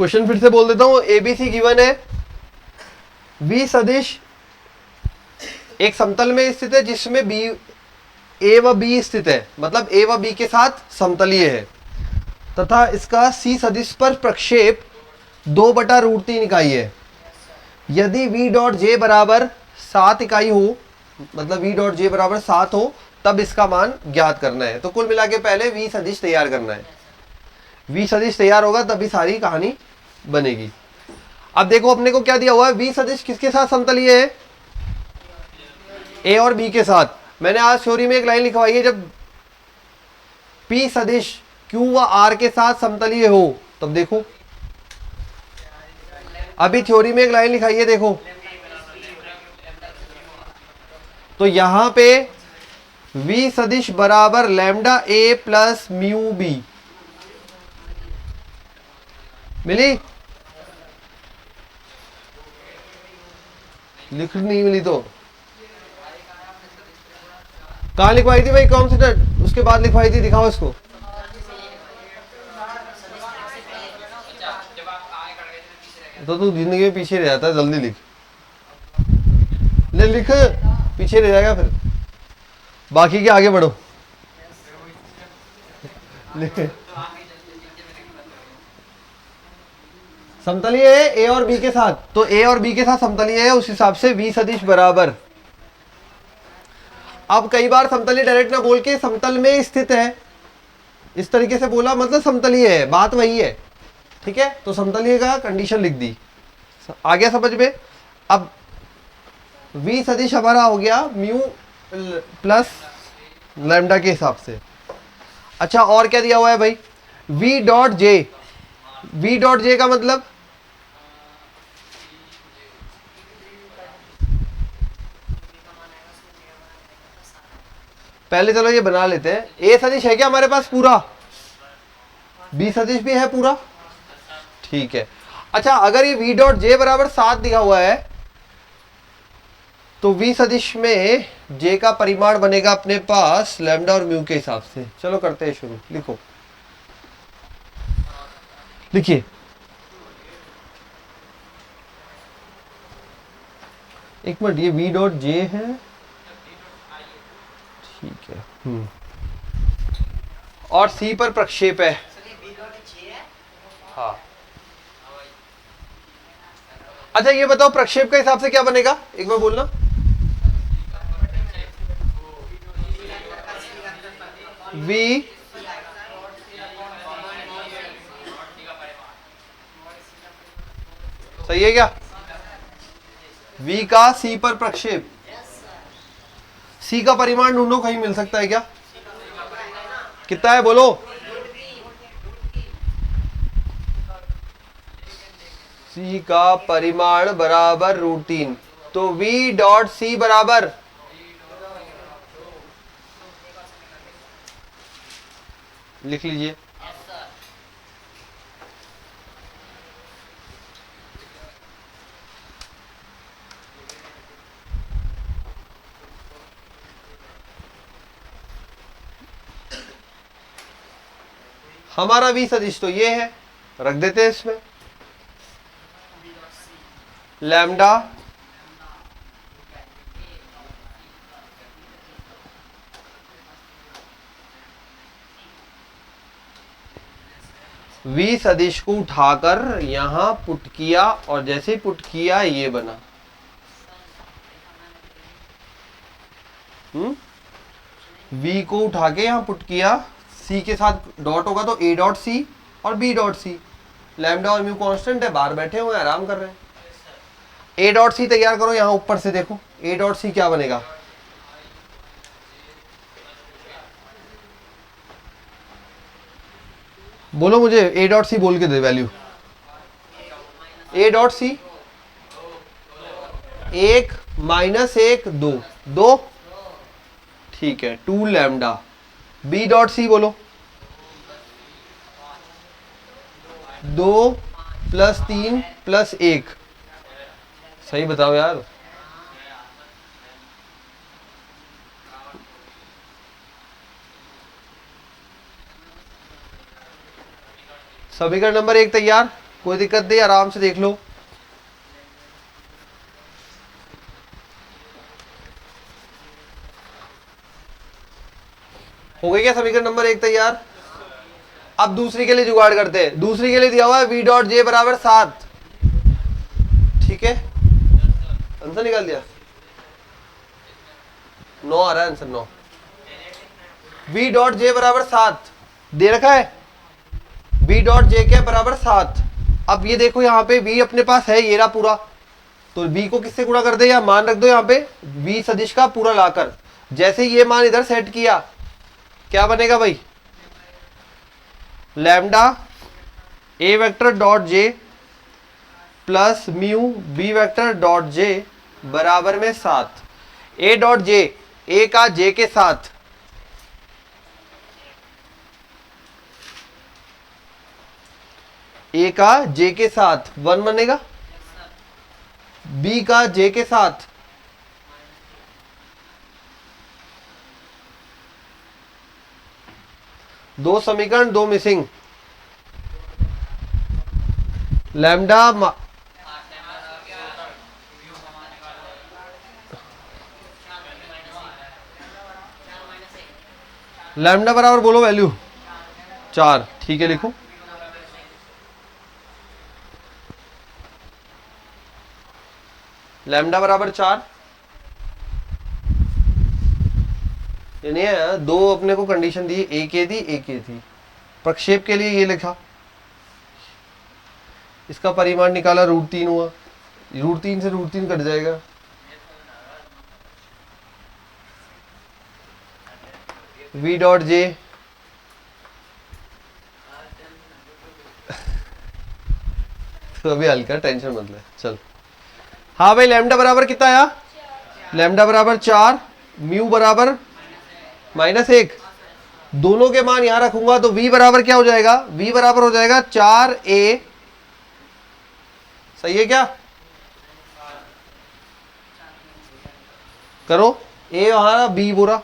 क्वेश्चन फिर से बोल देता हूं। एबीसी गिवन है, वी सदिश एक समतल में स्थित है जिसमें बी ए व बी स्थित है, मतलब ए व बी के साथ समतलीय है, तथा इसका सी सदिश पर प्रक्षेप 2/√3 इकाई है। यदि v डॉट जे बराबर 7 इकाई हो, मतलब v डॉट जे बराबर 7 हो, तब इसका मान ज्ञात करना है। तो कुल मिला के पहले v सदिश तैयार करना है। v सदिश तैयार होगा तभी सारी कहानी बनेगी। अब देखो अपने को क्या दिया हुआ है, v सदिश किसके साथ समतलीय है? a और b के साथ। मैंने आज थ्योरी में एक लाइन लिखवाई है, जब p सदिश q व r के साथ समतलीय हो तब देखो। अभी थ्योरी में एक लाइन लिखाई है, देखो तो यहां पे v सदिश बराबर lambda a plus mu B मिली? लिख नहीं मिली तो कहां लिखवाई थी भाई? कौन सी उसके बाद लिखवाई थी, दिखाओ इसको। तो तू जिंदगी में पीछे रह जाता है, जल्दी लिख ले, लिख, पीछे रह जाएगा फिर, बाकी के आगे बढ़ो। समतलीय है ए और बी के साथ, तो ए और बी के साथ समतलीय है, उस हिसाब से v सदिश बराबर। अब कई बार समतलीय डायरेक्ट ना बोल के समतल में स्थित है, इस तरीके से बोला, मतलब समतलीय है, बात वही है, ठीक है। तो समतलीय का कंडीशन लिख दी, आ गया समझ में। अब v सदिश हमारा हो गया म्यू प्लस लैम्डा के हिसाब से। अच्छा और क्या दिया हुआ है भाई? v dot J, v dot J का मतलब पहले चलो ये बना लेते हैं। ए सदिश है क्या हमारे पास पूरा? बी सदिश भी है पूरा, ठीक है। अच्छा अगर ये v डॉट जे बराबर 7 दिखा हुआ है तो v सदिश में j का परिमाण बनेगा अपने पास लैम्डा और म्यू के हिसाब से। चलो करते हैं शुरू, लिखो, लिखिए। एक मिनट, ये v डॉट जे है, ठीक है। और c पर प्रक्षेप है, हाँ। अच्छा ये बताओ प्रक्षेप के हिसाब से क्या बनेगा, एक बार बोलना। v सही है क्या? v का c पर प्रक्षेप, c का परिमाण ढूंढो, कहीं मिल सकता है क्या? कितना है बोलो? c का परिमाण बराबर √3, तो v डॉट c बराबर लिख लीजिए, हमारा v सदिश तो ये है, रख देते हैं इसमें लैम्डा v सदिश को उठाकर यहां पुट किया, और जैसे पुट किया ये बना। v को उठा के यहां पुट किया, c के साथ डॉट होगा तो a डॉट सी और b डॉट सी। लैम्डा और म्यू कांस्टेंट है, बाहर बैठे हुए हैं, आराम कर रहे हैं। a डॉट सी तैयार करो, यहां ऊपर से देखो a डॉट सी क्या बनेगा। बोलो मुझे, a डॉट सी बोल के दे value. a dot C 1 minus 1 2 2, ठीक है, 2 लैम्डा। b डॉट सी बोलो 2 प्लस 3 प्लस 1, सही बताओ यार। समीकरण नंबर 1 तैयार। कोई दिक्कत नहीं, आराम से देख लो। हो गई क्या समीकरण नंबर 1 तैयार? अब दूसरी के लिए जुगाड़ करते हैं। दूसरी के लिए दिया हुआ है v डॉट जे बराबर 7। ठीक है, आंसर निकाल दिया, 9 आ रहा है आंसर, 9। v डॉट जे बराबर 7 दे रखा है, v डॉट जे के बराबर 7। अब ये देखो यहाँ पे v अपने पास है, ये रहा पूरा, तो v को किससे गुणा कर दे, या मान रख दो यहाँ पे v सदिश का पूरा लाकर। जैसे ये मान इधर सेट किया, क्या बनेगा भाई, lambda a vector dot j plus mu b vector dot j बराबर में 7। a डॉट j, a का j के साथ, a का j के साथ 1 बनेगा, b का j के साथ दो समीकरण, दो मिसिंग, लैम्डा लैम्डा बराबर बोलो वैल्यू 4। ठीक है, लिखो लैम्डा बराबर 4। यानी दो अपने को कंडीशन दी, एक ये दी, एक ये थी। प्रक्षेप के लिए ये लिखा, इसका परिमाण निकाला, √3 हुआ, √3 से √3 कट जाएगा, v डॉट जे तो अभी हल्का, टेंशन मत ले, चल। हाँ भाई, लैम्डा बराबर कितना आया, लैम्डा बराबर 4, म्यू बराबर -1। दोनों के मान यहां रखूंगा तो v बराबर क्या हो जाएगा, v बराबर हो जाएगा 4a, सही है क्या, करो a वहां, b बुरा,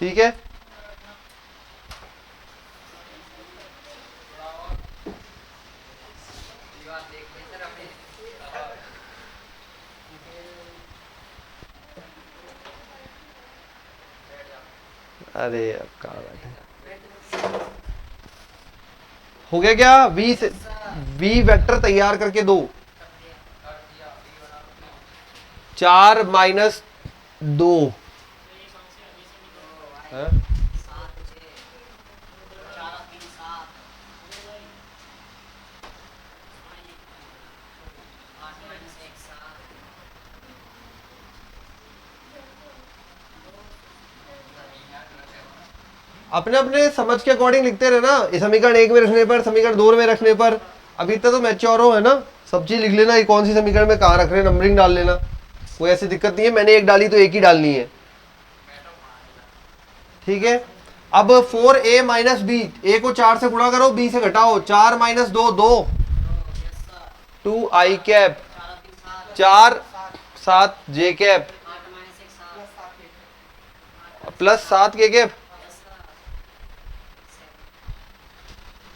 ठीक है। अरे अब कहाँ बैठे, हो गया क्या, v से v वेक्टर तैयार करके दो, 4 - 2 है? अपने अपने समझ के अकॉर्डिंग लिखते रहे ना, इस समीकरण 1 में रखने पर, समीकरण 2 में रखने पर। अभी तक तो मैच्योर हो है ना, सब चीज लिख लेना, ये कौन सी समीकरण में कहाँ रख रहे हैं, नंबरिंग डाल लेना, कोई ऐसी दिक्कत नहीं है। मैंने एक डाली तो एक ही डालनी है, ठीक है। अब 4a - b, a को 4 से गुणा करो, b से घटाओ, 4 - 2 2, 2i cap, 4 7 j cap plus 7 के कैप।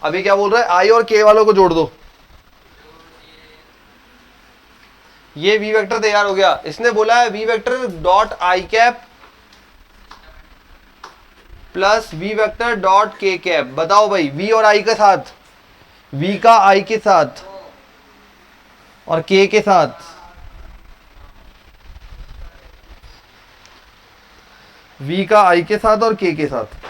अभी क्या बोल रहा है, आई और के वालों को जोड़ दो, ये वी वेक्टर तैयार हो गया। इसने बोला है V vector dot I cap plus V vector dot K cap. बताओ भाई, वी और आई के साथ, वी का आई के साथ और के के साथ, वी का आई के साथ और के साथ।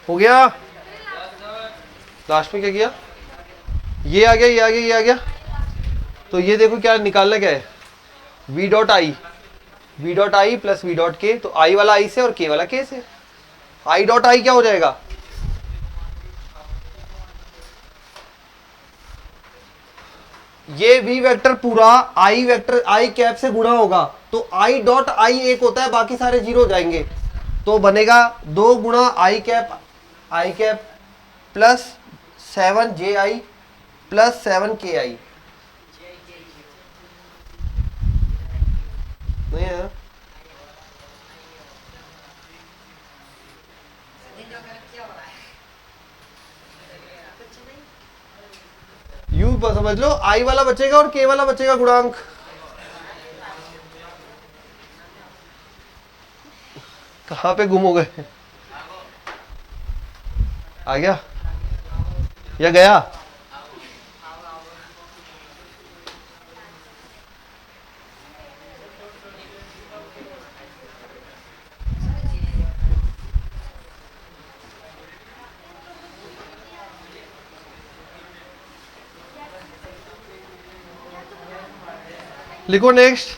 हो गया, लास्ट में क्या किया, ये आ गया, ये आ गया, ये आ गया। तो ये देखो क्या निकालना, क्या है, v dot I, v dot I plus v dot के। तो i वाला i से और k वाला k से, i डॉट आई क्या हो जाएगा, ये v वेक्टर पूरा i वेक्टर i कैप से गुणा होगा, तो i डॉट i एक होता है, बाकी सारे जीरो हो जाएंगे, तो बनेगा 2 गुणा i cap plus 7ji plus 7ki। नहीं है यू समझ लो, i वाला बचेगा और k वाला बचेगा गुणांक। कहां पे गुम हो गए? आ गया या गया? लिखो नेक्स्ट।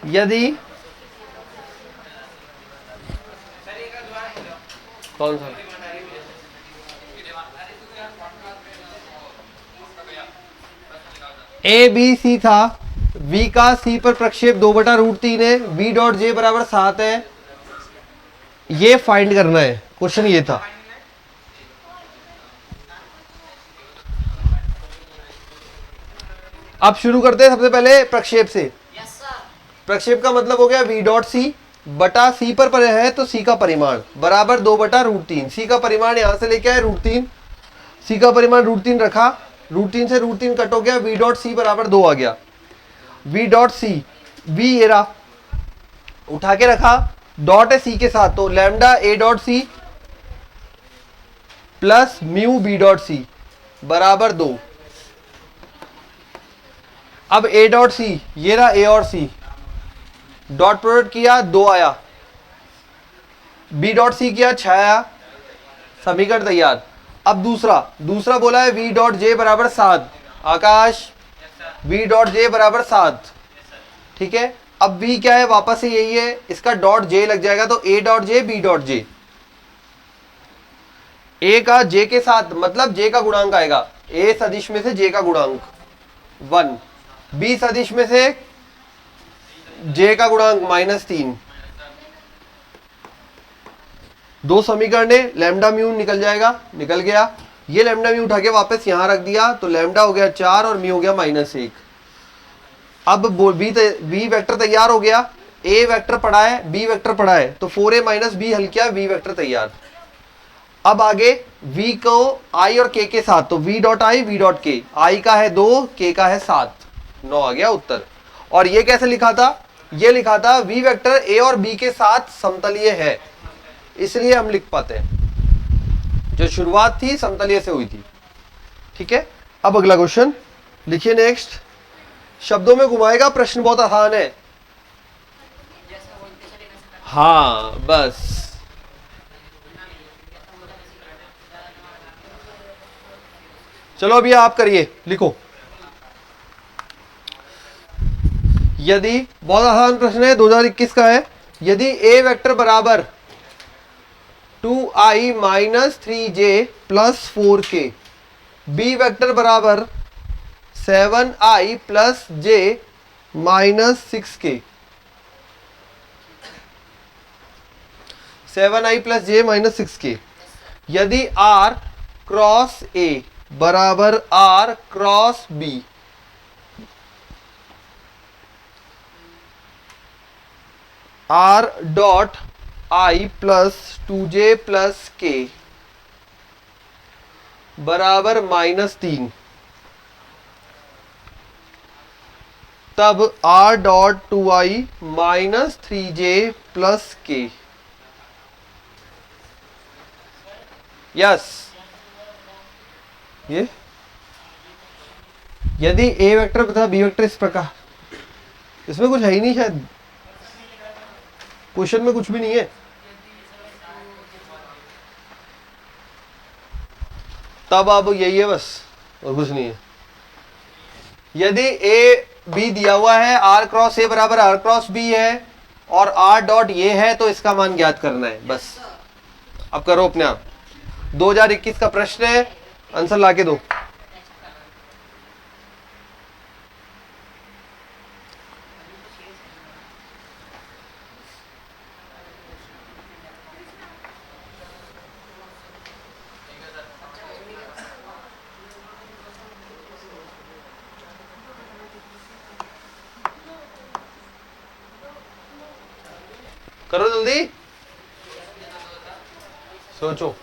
यदि कौन सा ए बी सी था, v का c पर प्रक्षेप 2/√3 है, v डॉट जे बराबर 7 है, ये फाइंड करना है, क्वेश्चन ये था। अब शुरू करते हैं सबसे पहले प्रक्षेप से। प्रक्षेप का मतलब हो गया v डॉट सी बटा c पर है तो c का परिमाण बराबर 2/√3। c का परिमाण यहां से लेके आए √3, c का परिमाण √3 रखा, √3 से √3 कट हो गया, v डॉट सी बराबर 2 आ गया। v डॉट सी v ये रहा, उठा के रखा, डॉट है c के साथ, तो lambda a dot C plus mu b dot C बराबर 2। अब a डॉट सी ये रहा, a और c डॉट प्रोडक्ट किया 2 आया, b डॉट सी किया 6 आया, समीकरण तैयार। अब दूसरा बोला है v डॉट जे बराबर 7। आकाश v डॉट जे बराबर 7, ठीक है। अब v क्या है, वापस से यही है, इसका डॉट j लग जाएगा, तो a dot J b dot J, a का j के साथ मतलब j का गुणांक आएगा, a सदिश में से j का गुणांक 1, b सदिश में से j का गुणांक -3। दो समीकरण है, लैम्डा म्यू निकल जाएगा, निकल गया, ये लैम्डा म्यू उठा के वापस यहां रख दिया, तो लैम्डा हो गया 4 और म्यू हो गया -1। अब बी वेक्टर तैयार हो गया, ए वेक्टर पड़ा है, बी वेक्टर पड़ा है, तो 4a - b हल किया, वी वेक्टर तैयार। अब आगे v को i और k के साथ, तो v dot I v dot k, i का है 2, k का है 7, 9 आ गया उत्तर। और ये कैसे लिखा था, ये लिखा था v वेक्टर a और b के साथ समतलीय है, इसलिए हम लिख पाते हैं, जो शुरुआत थी समतलीय से हुई थी, ठीक है। अब अगला क्वेश्चन लिखिए नेक्स्ट। शब्दों में घुमाएगा, प्रश्न बहुत आसान है। हाँ बस, चलो अभी आप करिए, लिखो। यदि, बहुत आसान प्रश्न है, 2021 का है। यदि a वेक्टर बराबर 2i - 3j + 4k, b vector बराबर 7i + j - 6k, 7i + j - 6k, यदि r क्रॉस a बराबर r cross b, r dot i + 2j + k बराबर -3, तब r dot 2i - 3j + k। Yes, ये यदि a वेक्टर तथा b वेक्टर इस प्रकार, इसमें कुछ है ही नहीं, शायद क्वेश्चन में कुछ भी नहीं है। तब अब यही है बस, और कुछ नहीं है। यदि ए बी दिया हुआ है, आर क्रॉस ए बराबर आर क्रॉस बी है और आर डॉट ये है, तो इसका मान ज्ञात करना है बस। अब करो अपने आप। 2021 का प्रश्न है, आंसर लाके दो। करो जल्दी, सोचो।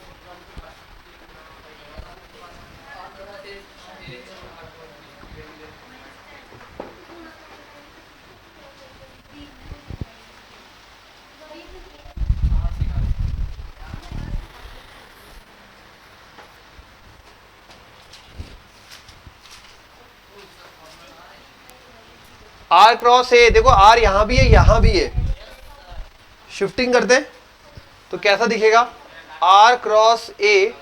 आर क्रॉस ए, देखो आर यहां भी है यहां भी है, शिफ्टिंग करते हैं तो कैसा दिखेगा? आर क्रॉस ए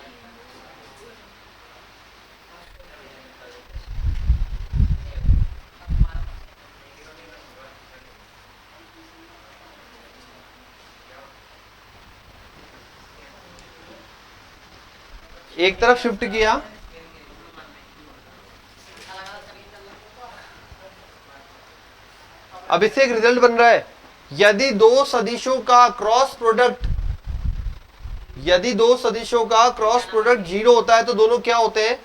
एक तरफ शिफ्ट किया, अब इससे एक रिजल्ट बन रहा है, यदि दो सदिशों का क्रॉस प्रोडक्ट, यदि दो सदिशों का क्रॉस प्रोडक्ट 0 होता है तो दोनों क्या होते हैं?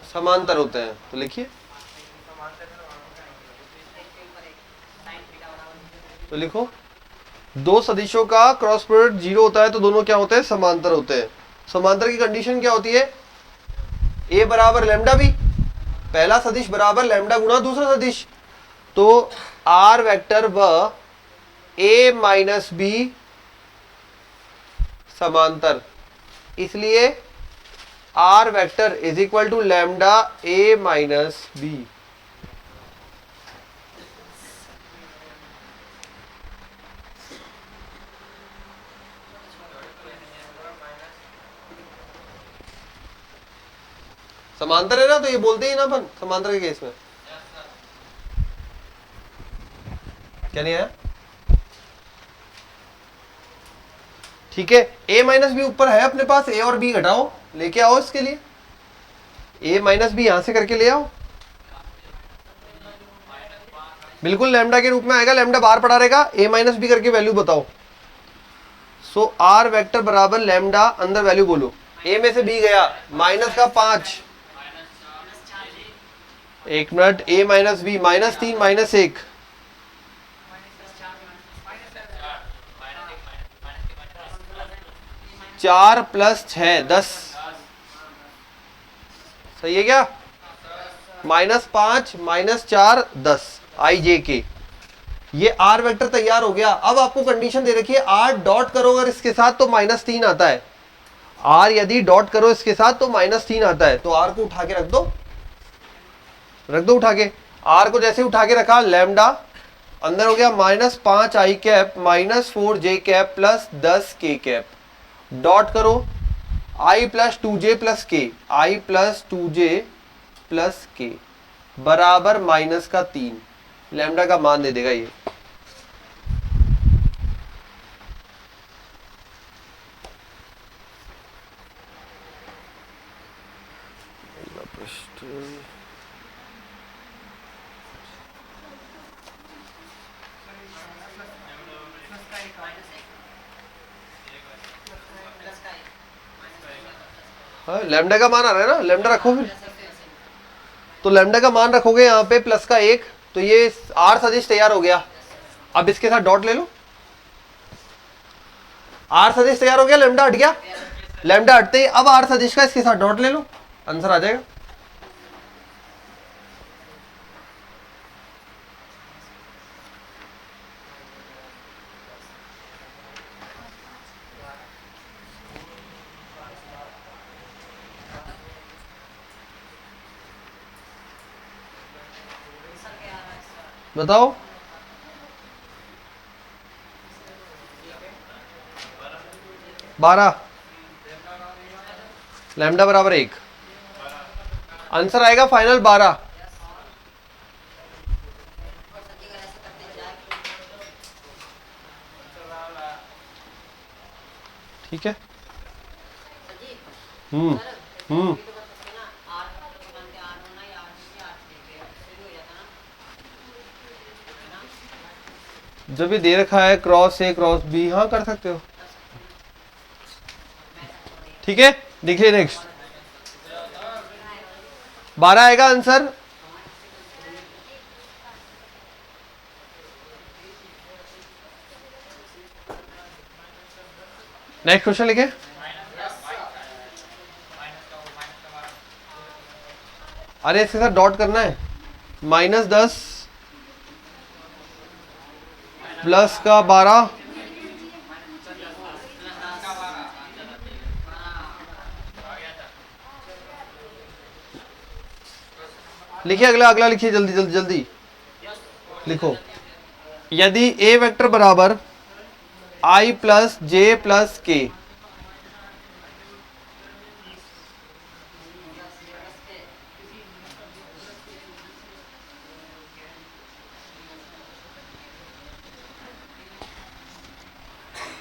समांतर होते हैं। तो लिखिए, तो लिखो, दो सदिशों का क्रॉस प्रोडक्ट 0 होता है तो दोनों क्या होते हैं? समांतर होते हैं। समांतर की कंडीशन क्या होती है? ए बराबर लैम्डा बी, पहला सदिश बराबर लैम्डा गुणा दूसरा सदिश। तो आर वेक्टर व ए माइनस बी समांतर, इसलिए R vector is equal to lambda A minus B. समांतर है ना, तो ये बोलते ही ना अपन समांतर के केस में। क्या नहीं आया? ठीक है, a माइनस बी ऊपर है अपने पास, a और b घटाओ, लेके आओ इसके लिए, a माइनस बी यहां से करके ले आओ, बिल्कुल लैम्डा के रूप में आएगा, लैम्डा बाहर पड़ा रहेगा, a माइनस बी करके वैल्यू बताओ। सो आर वेक्टर बराबर लैम्डा, अंदर वैल्यू बोलो, a में से b गया माइनस का 5, एक मिनट, a माइनस बी -3 -1, 4 + 6 10, सही है क्या? -5 -4 10 आई जे के, ये आर वेक्टर तैयार हो गया। अब आपको कंडीशन दे रखी है, आर डॉट करो अगर इसके साथ तो -3 आता है, आर यदि डॉट करो इसके साथ तो -3 आता है। तो आर को उठा के रख दो, रख दो उठा के। आर को जैसे उठा के रखा, लैम्डा अंदर हो गया -5 आई कैप -4 जे कैप प्लस 10 के कैप, डॉट करो i + 2j + k, i + 2j + k बराबर -3, लैम्डा का मान दे देगा ये। लैम्डा का मान आ रहा है ना, लैम्डा रखो फिर, तो लैम्डा का मान रखोगे यहाँ पे +1, तो ये आर सदिश तैयार हो गया। अब इसके साथ डॉट ले लो, आर सदिश तैयार हो गया, लैम्डा हट गया, लैम्डा हटते ही अब आर सदिश का इसके साथ डॉट ले लो, आंसर आ जाएगा। बताओ, बारह लैम्डा बराबर 1। आंसर आएगा फाइनल 12। ठीक है। हम्म जब भी दे रखा है क्रॉस ए क्रॉस बी, हाँ कर सकते हो। ठीक है, देखिए नेक्स्ट 12 आएगा आंसर। नेक्स्ट क्वेश्चन लिखे। अरे इसके साथ डॉट करना है। -10 प्लस का 12 लिखिए। अगला अगला लिखिए, जल्दी जल्दी जल्दी लिखो। यदि ए वेक्टर बराबर i प्लस जे प्लस के,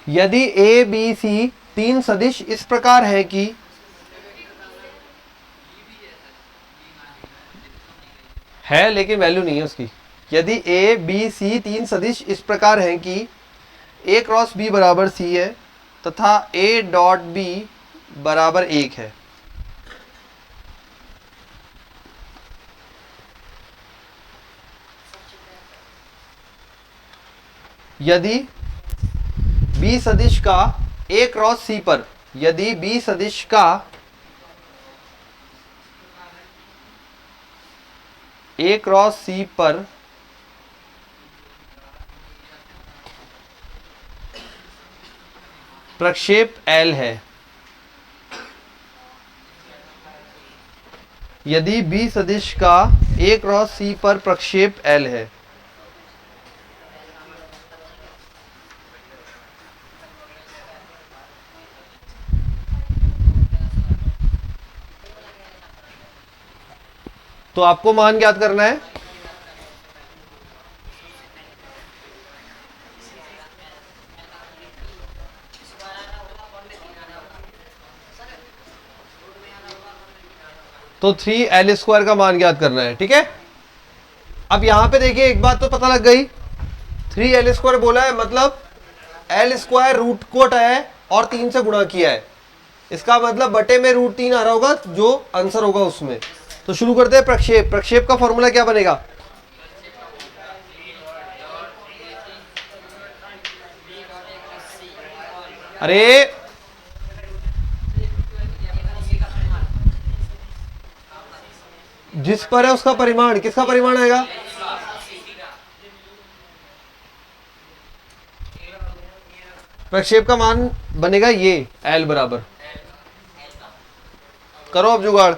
यदि ए बी सी तीन सदिश इस प्रकार है कि है लेकिन वैल्यू नहीं है उसकी। यदि ए बी सी तीन सदिश इस प्रकार हैं कि ए क्रॉस बी बराबर सी है तथा ए डॉट बी बराबर 1 है, यदि बी सदिश का ए क्रॉस सी पर, यदि बी सदिश का ए क्रॉस सी पर प्रक्षेप L है, यदि बी सदिश का ए क्रॉस सी पर प्रक्षेप L है, तो आपको मान ज्ञात करना है। तो 3L² का मान ज्ञात करना है। ठीक है, अब यहां पे देखिए एक बात तो पता लग गई। 3L² बोला है मतलब L² रूट को है और 3 से गुणा किया है, इसका मतलब बटे में √3 आ रहा होगा जो आंसर होगा उसमें। तो शुरू करते हैं प्रक्षेप। प्रक्षेप का फॉर्मूला क्या बनेगा? अरे जिस पर है उसका परिमाण, किसका परिमाण आएगा? प्रक्षेप का मान बनेगा ये L बराबर, करो अब जुगाड़।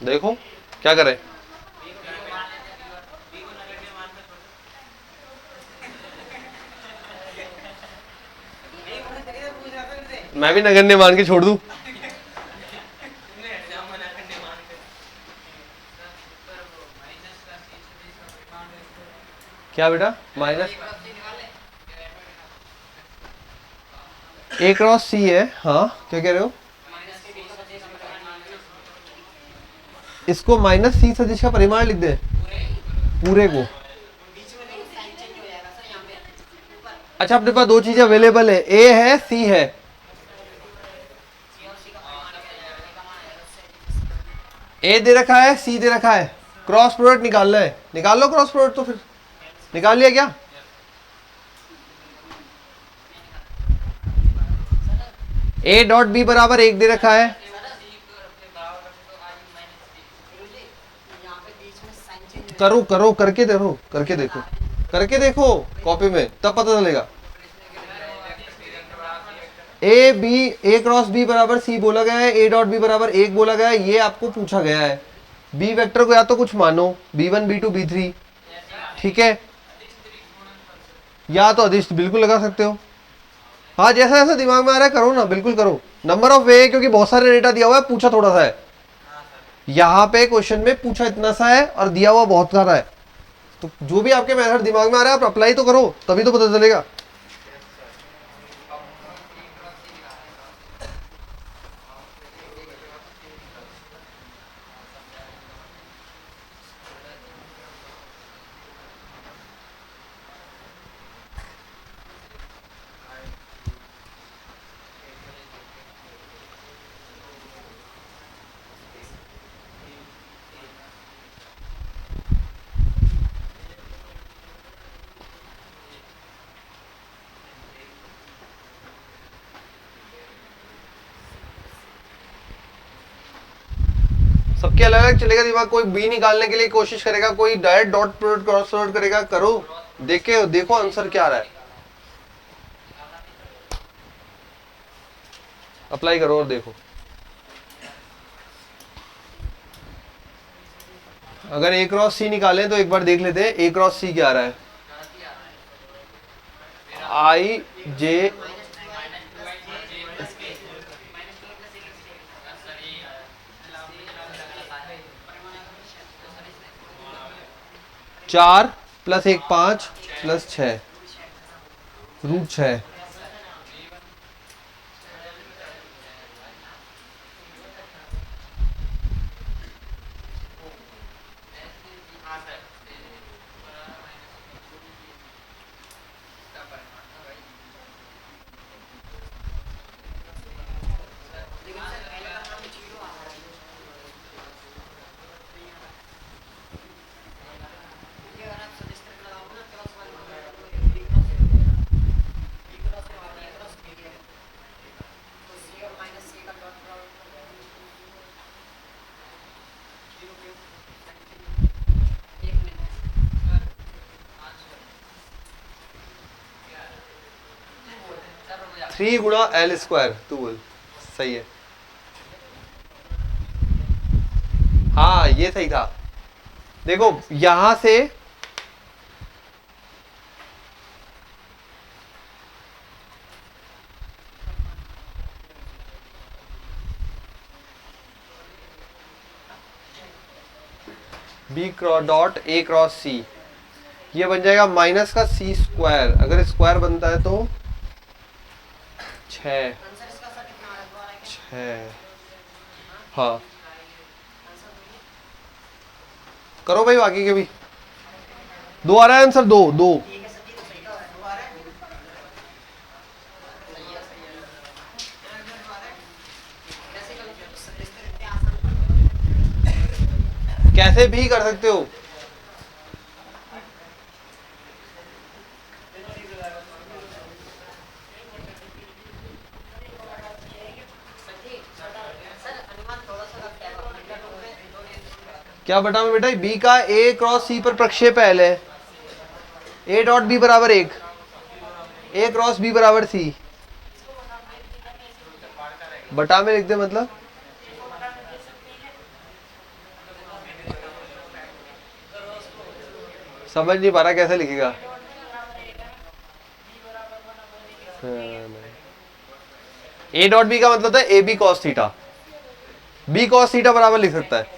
देखो क्या करें। मैं भी नगण्य मान के छोड़ दूं? क्या बेटा? माइनस ए क्रॉस सी है। हाँ क्या कह रहे हो? इसको -c सदिश का परिमाण लिख दे पूरे को। अच्छा अपने पास दो चीजें अवेलेबल है, ए है सी है। ए दे रखा है, सी दे रखा है, क्रॉस प्रोडक्ट निकालना है। निकाल लो क्रॉस प्रोडक्ट। तो फिर निकाल लिया क्या? ए डॉट बी बराबर 1 दे रखा है, करो करो करके देखो कॉपी में, तब पता चलेगा। A B, A cross B बराबर सी बोला गया है, ए डॉट बी बराबर 1 बोला गया है, ये आपको पूछा गया है। बी वेक्टर को या तो कुछ मानो, b1 b2 b3, ठीक है, या तो अदिश बिल्कुल लगा सकते हो। हाँ जैसा जैसा दिमाग में आ रहा है करो ना, बिल्कुल करो। नंबर ऑफ वे, क्योंकि बहुत सारे डेटा दिया हुआ है, पूछा थोड़ा सा है यहाँ पे क्वेश्चन में, पूछा इतना सा है और दिया हुआ बहुत सारा है। तो जो भी आपके मेथड दिमाग में आ रहा है आप अप्लाई तो करो, तभी तो पता चलेगा। सबके अलग अलग चलेगा दिमाग, कोई बी निकालने के लिए कोशिश करेगा, कोई direct dot product cross product करेगा। करो, देखो आंसर क्या आ रहा है, अप्लाई करो और देखो। अगर ए क्रॉस सी निकालें तो एक बार देख लेते हैं ए क्रॉस सी क्या आ रहा है। आई जे 4 + 1 5 + 6 √6। थ्री गुणा L², तू बोल सही है। हाँ ये सही था। देखो यहां से B dot A cross C, ये बन जाएगा माइनस का C²। अगर स्क्वायर बनता है तो 6। हाँ करो भाई, बाकी के भी 2 आ रहा है आंसर, 2 कैसे भी कर सकते हो। क्या बटा में बेटा, बी का ए क्रॉस सी पर प्रक्षेप L है, ए डॉट बी बराबर 1, ए क्रॉस बी बराबर सी, बटा में लिख दे, मतलब समझ नहीं पा रहा कैसे लिखेगा। ए डॉट बी का मतलब था A B cos theta, B cos theta बराबर लिख सकता है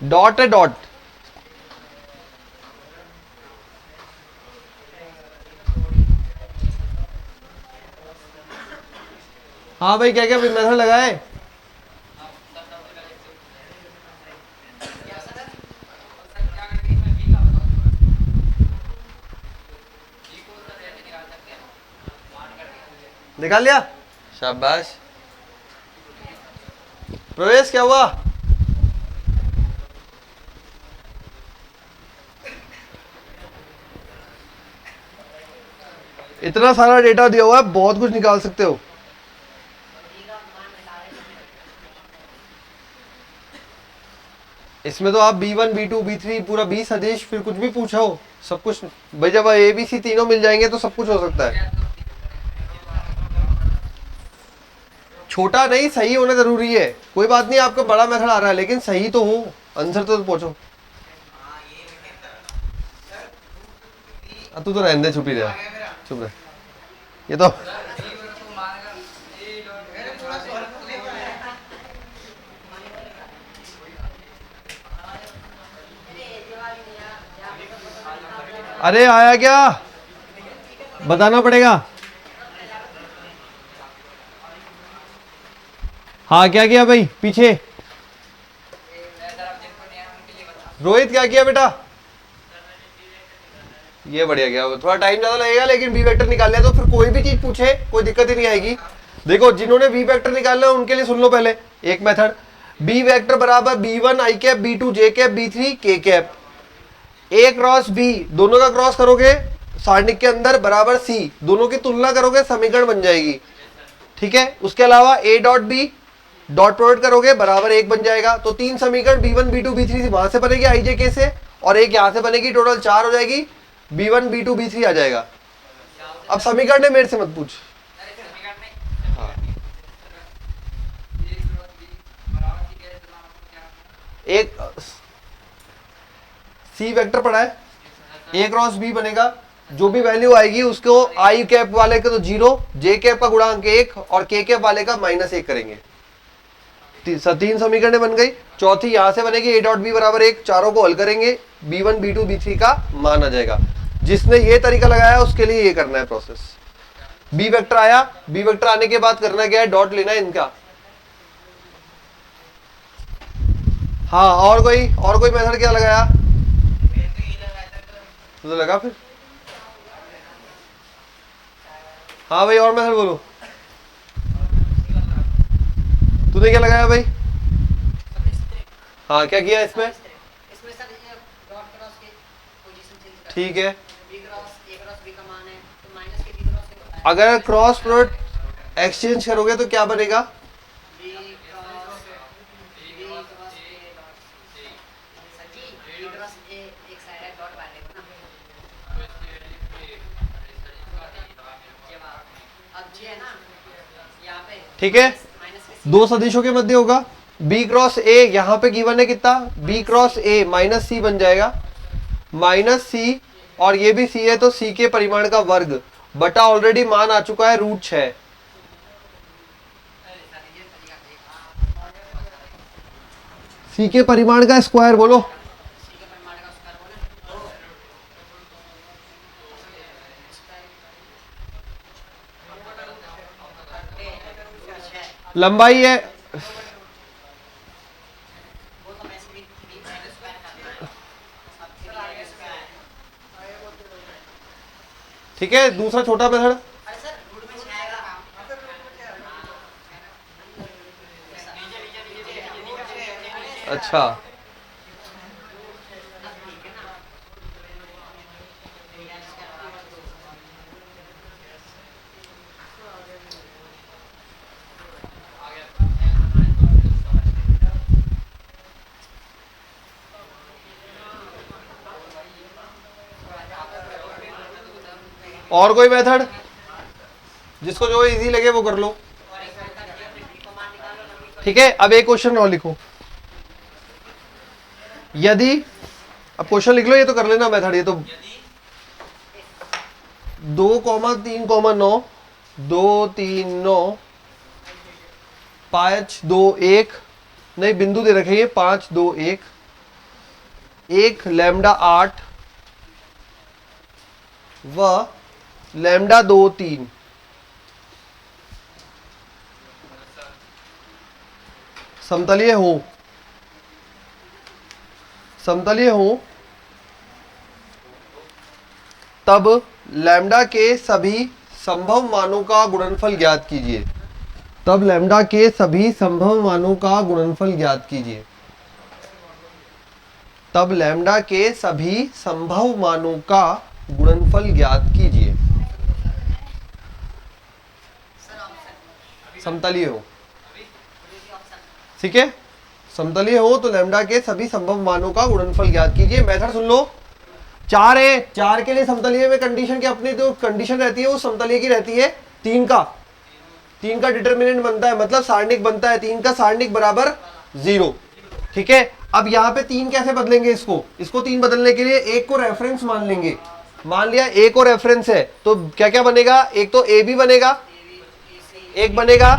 डॉट है डॉट। हाँ भाई क्या क्या मेथड लगाए। निकाल लिया, शाबाश। प्रवेश क्या हुआ। इतना सारा डेटा दिया हुआ है, बहुत कुछ निकाल सकते हो। इसमें तो आप B1 B2 B3 पूरा 20 सदिश फिर कुछ भी पूछा हो, सब कुछ भाई, जब ABC तीनों मिल जाएंगे तो सब कुछ हो सकता है। छोटा नहीं, सही होना जरूरी है। कोई बात नहीं, आपका बड़ा मेथड आ रहा है लेकिन सही तो हो, आंसर तो पहुंचो। तू तो रहने दे, चुप ही रह, चुप रह। ये तो अरे आया क्या, बताना पड़ेगा। हाँ क्या किया भाई पीछे, रोहित क्या किया बेटा? ये बढ़िया गया, थोड़ा टाइम ज्यादा लगेगा लेकिन बी वेक्टर निकाल लिया तो फिर कोई भी चीज पूछे कोई दिक्कत ही नहीं आएगी। देखो जिन्होंने बी वेक्टर निकालना है उनके लिए सुन लो पहले एक मेथड, बी वेक्टर बराबर B1 I cap B2 J cap B3 K cap, A cross B दोनों का क्रॉस करोगे सारणिक के अंदर बराबर C, दोनों की तुलना करोगे समीकरण बन जाएगी। ठीक है, उसके अलावा A dot B dot product करोगे बराबर 1 बन जाएगा। तो 3 समीकरण B1 B2 B3 से वहां से बनेगी IJK से, और एक यहां से बनेगी, टोटल 4 हो जाएगी, B1 B2 B3 आ जाएगा। अब समीकरण ने मेरे से मत पूछ। हाँ। एक C वेक्टर पढ़ा है, A क्रॉस B बनेगा, जो भी वैल्यू आएगी उसको I कैप वाले का तो 0, J कैप का गुणांक 1 और K कैप वाले का -1 करेंगे। 3 समीकरण बन गई। चौथी यहां से बनेगी A डॉट B बराबर 1, चारों को हल करेंगे, B1 B2 B3 का मान आ जाएगा। जिसने ये तरीका लगाया उसके लिए ये करना है प्रोसेस। बी वेक्टर आया, बी वेक्टर आने के बाद करना क्या है, डॉट लेना है इनका। हाँ और कोई मेथड क्या लगाया, तो लगा फिर। हाँ भाई और मेथड बोलो, तूने क्या लगाया भाई? हाँ क्या किया इसमें? ठीक है, अगर क्रॉस प्रोडक्ट एक्सचेंज करोगे तो क्या बनेगा? ठीक है, दो सदिशों के मध्य होगा, B क्रॉस A यहां पे गिवन है कितना, B क्रॉस A -C बन जाएगा, -C और ये भी C है तो C के परिमाण का वर्ग बटा ऑलरेडी मान आ चुका है √6। C के परिमाण का स्क्वायर बोलो, लंबाई है ठीक है। दूसरा छोटा मेथड, अच्छा और कोई मेथड जिसको जो इजी लगे वो कर लो। ठीक है, अब एक क्वेश्चन और लिखो, यदि, अब क्वेश्चन लिख लो, ये तो कर लेना मेथड, ये तो 2,3,9 2 3 9 5 2 1 नहीं बिंदु दे रखे ये 5 2 1 1 लैम्डा 8 व लैम्डा 2 3 समतलीय हो तब लैम्डा के सभी संभव मानों का गुणनफल ज्ञात कीजिए। तब लैम्डा के सभी संभव मानों का गुणनफल ज्ञात कीजिए। तब लैम्डा के सभी संभव मानों का गुणनफल ज्ञात कीजिए। समतलीय हो, ठीक है। समतलीय हो तो लैम्डा के सभी संभव मानों का गुणनफल ज्ञात कीजिए। मेथड सुन लो। 4 है, 4 के लिए समतलीय में कंडीशन की अपनी जो कंडीशन रहती है वो समतलीय की रहती है 3 का डिटरमिनेंट बनता है, मतलब सारणिक बनता है 3 का सारणिक बराबर 0। ठीक है, अब यहाँ पे 3 कैसे बदलेंगे इसको 3 बदलने के लिए एक को रेफरेंस मान लेंगे। मान लिया ए को रेफरेंस है तो क्या क्या बनेगा, एक तो ए बी बनेगा, एक बनेगा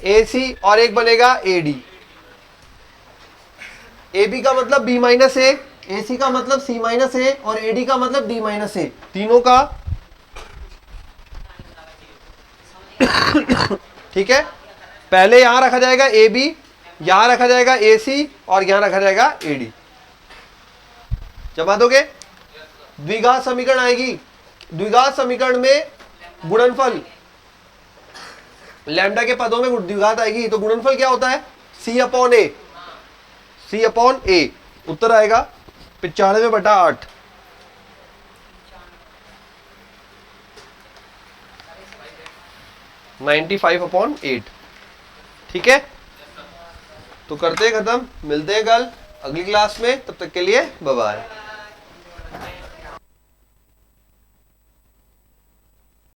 ए सी और एक बनेगा ए डी। ए बी का मतलब बी माइनस ए, ए सी का मतलब सी माइनस ए और ए डी का मतलब डी माइनस ए, तीनों का। ठीक है, पहले यहां रखा जाएगा ए बी, यहां रखा जाएगा ए सी और यहां रखा जाएगा ए डी। जमा दोगे, द्विघात समीकरण आएगी। द्विघात समीकरण में गुणनफल लैम्डा के पदों में द्विघात आएगी तो गुणनफल क्या होता है, सी अपॉन ए, सी अपॉन ए। उत्तर आएगा 95/8। 95/8। ठीक है, तो करते हैं खत्म, मिलते हैं कल अगली क्लास में, तब तक के लिए बाय बाय।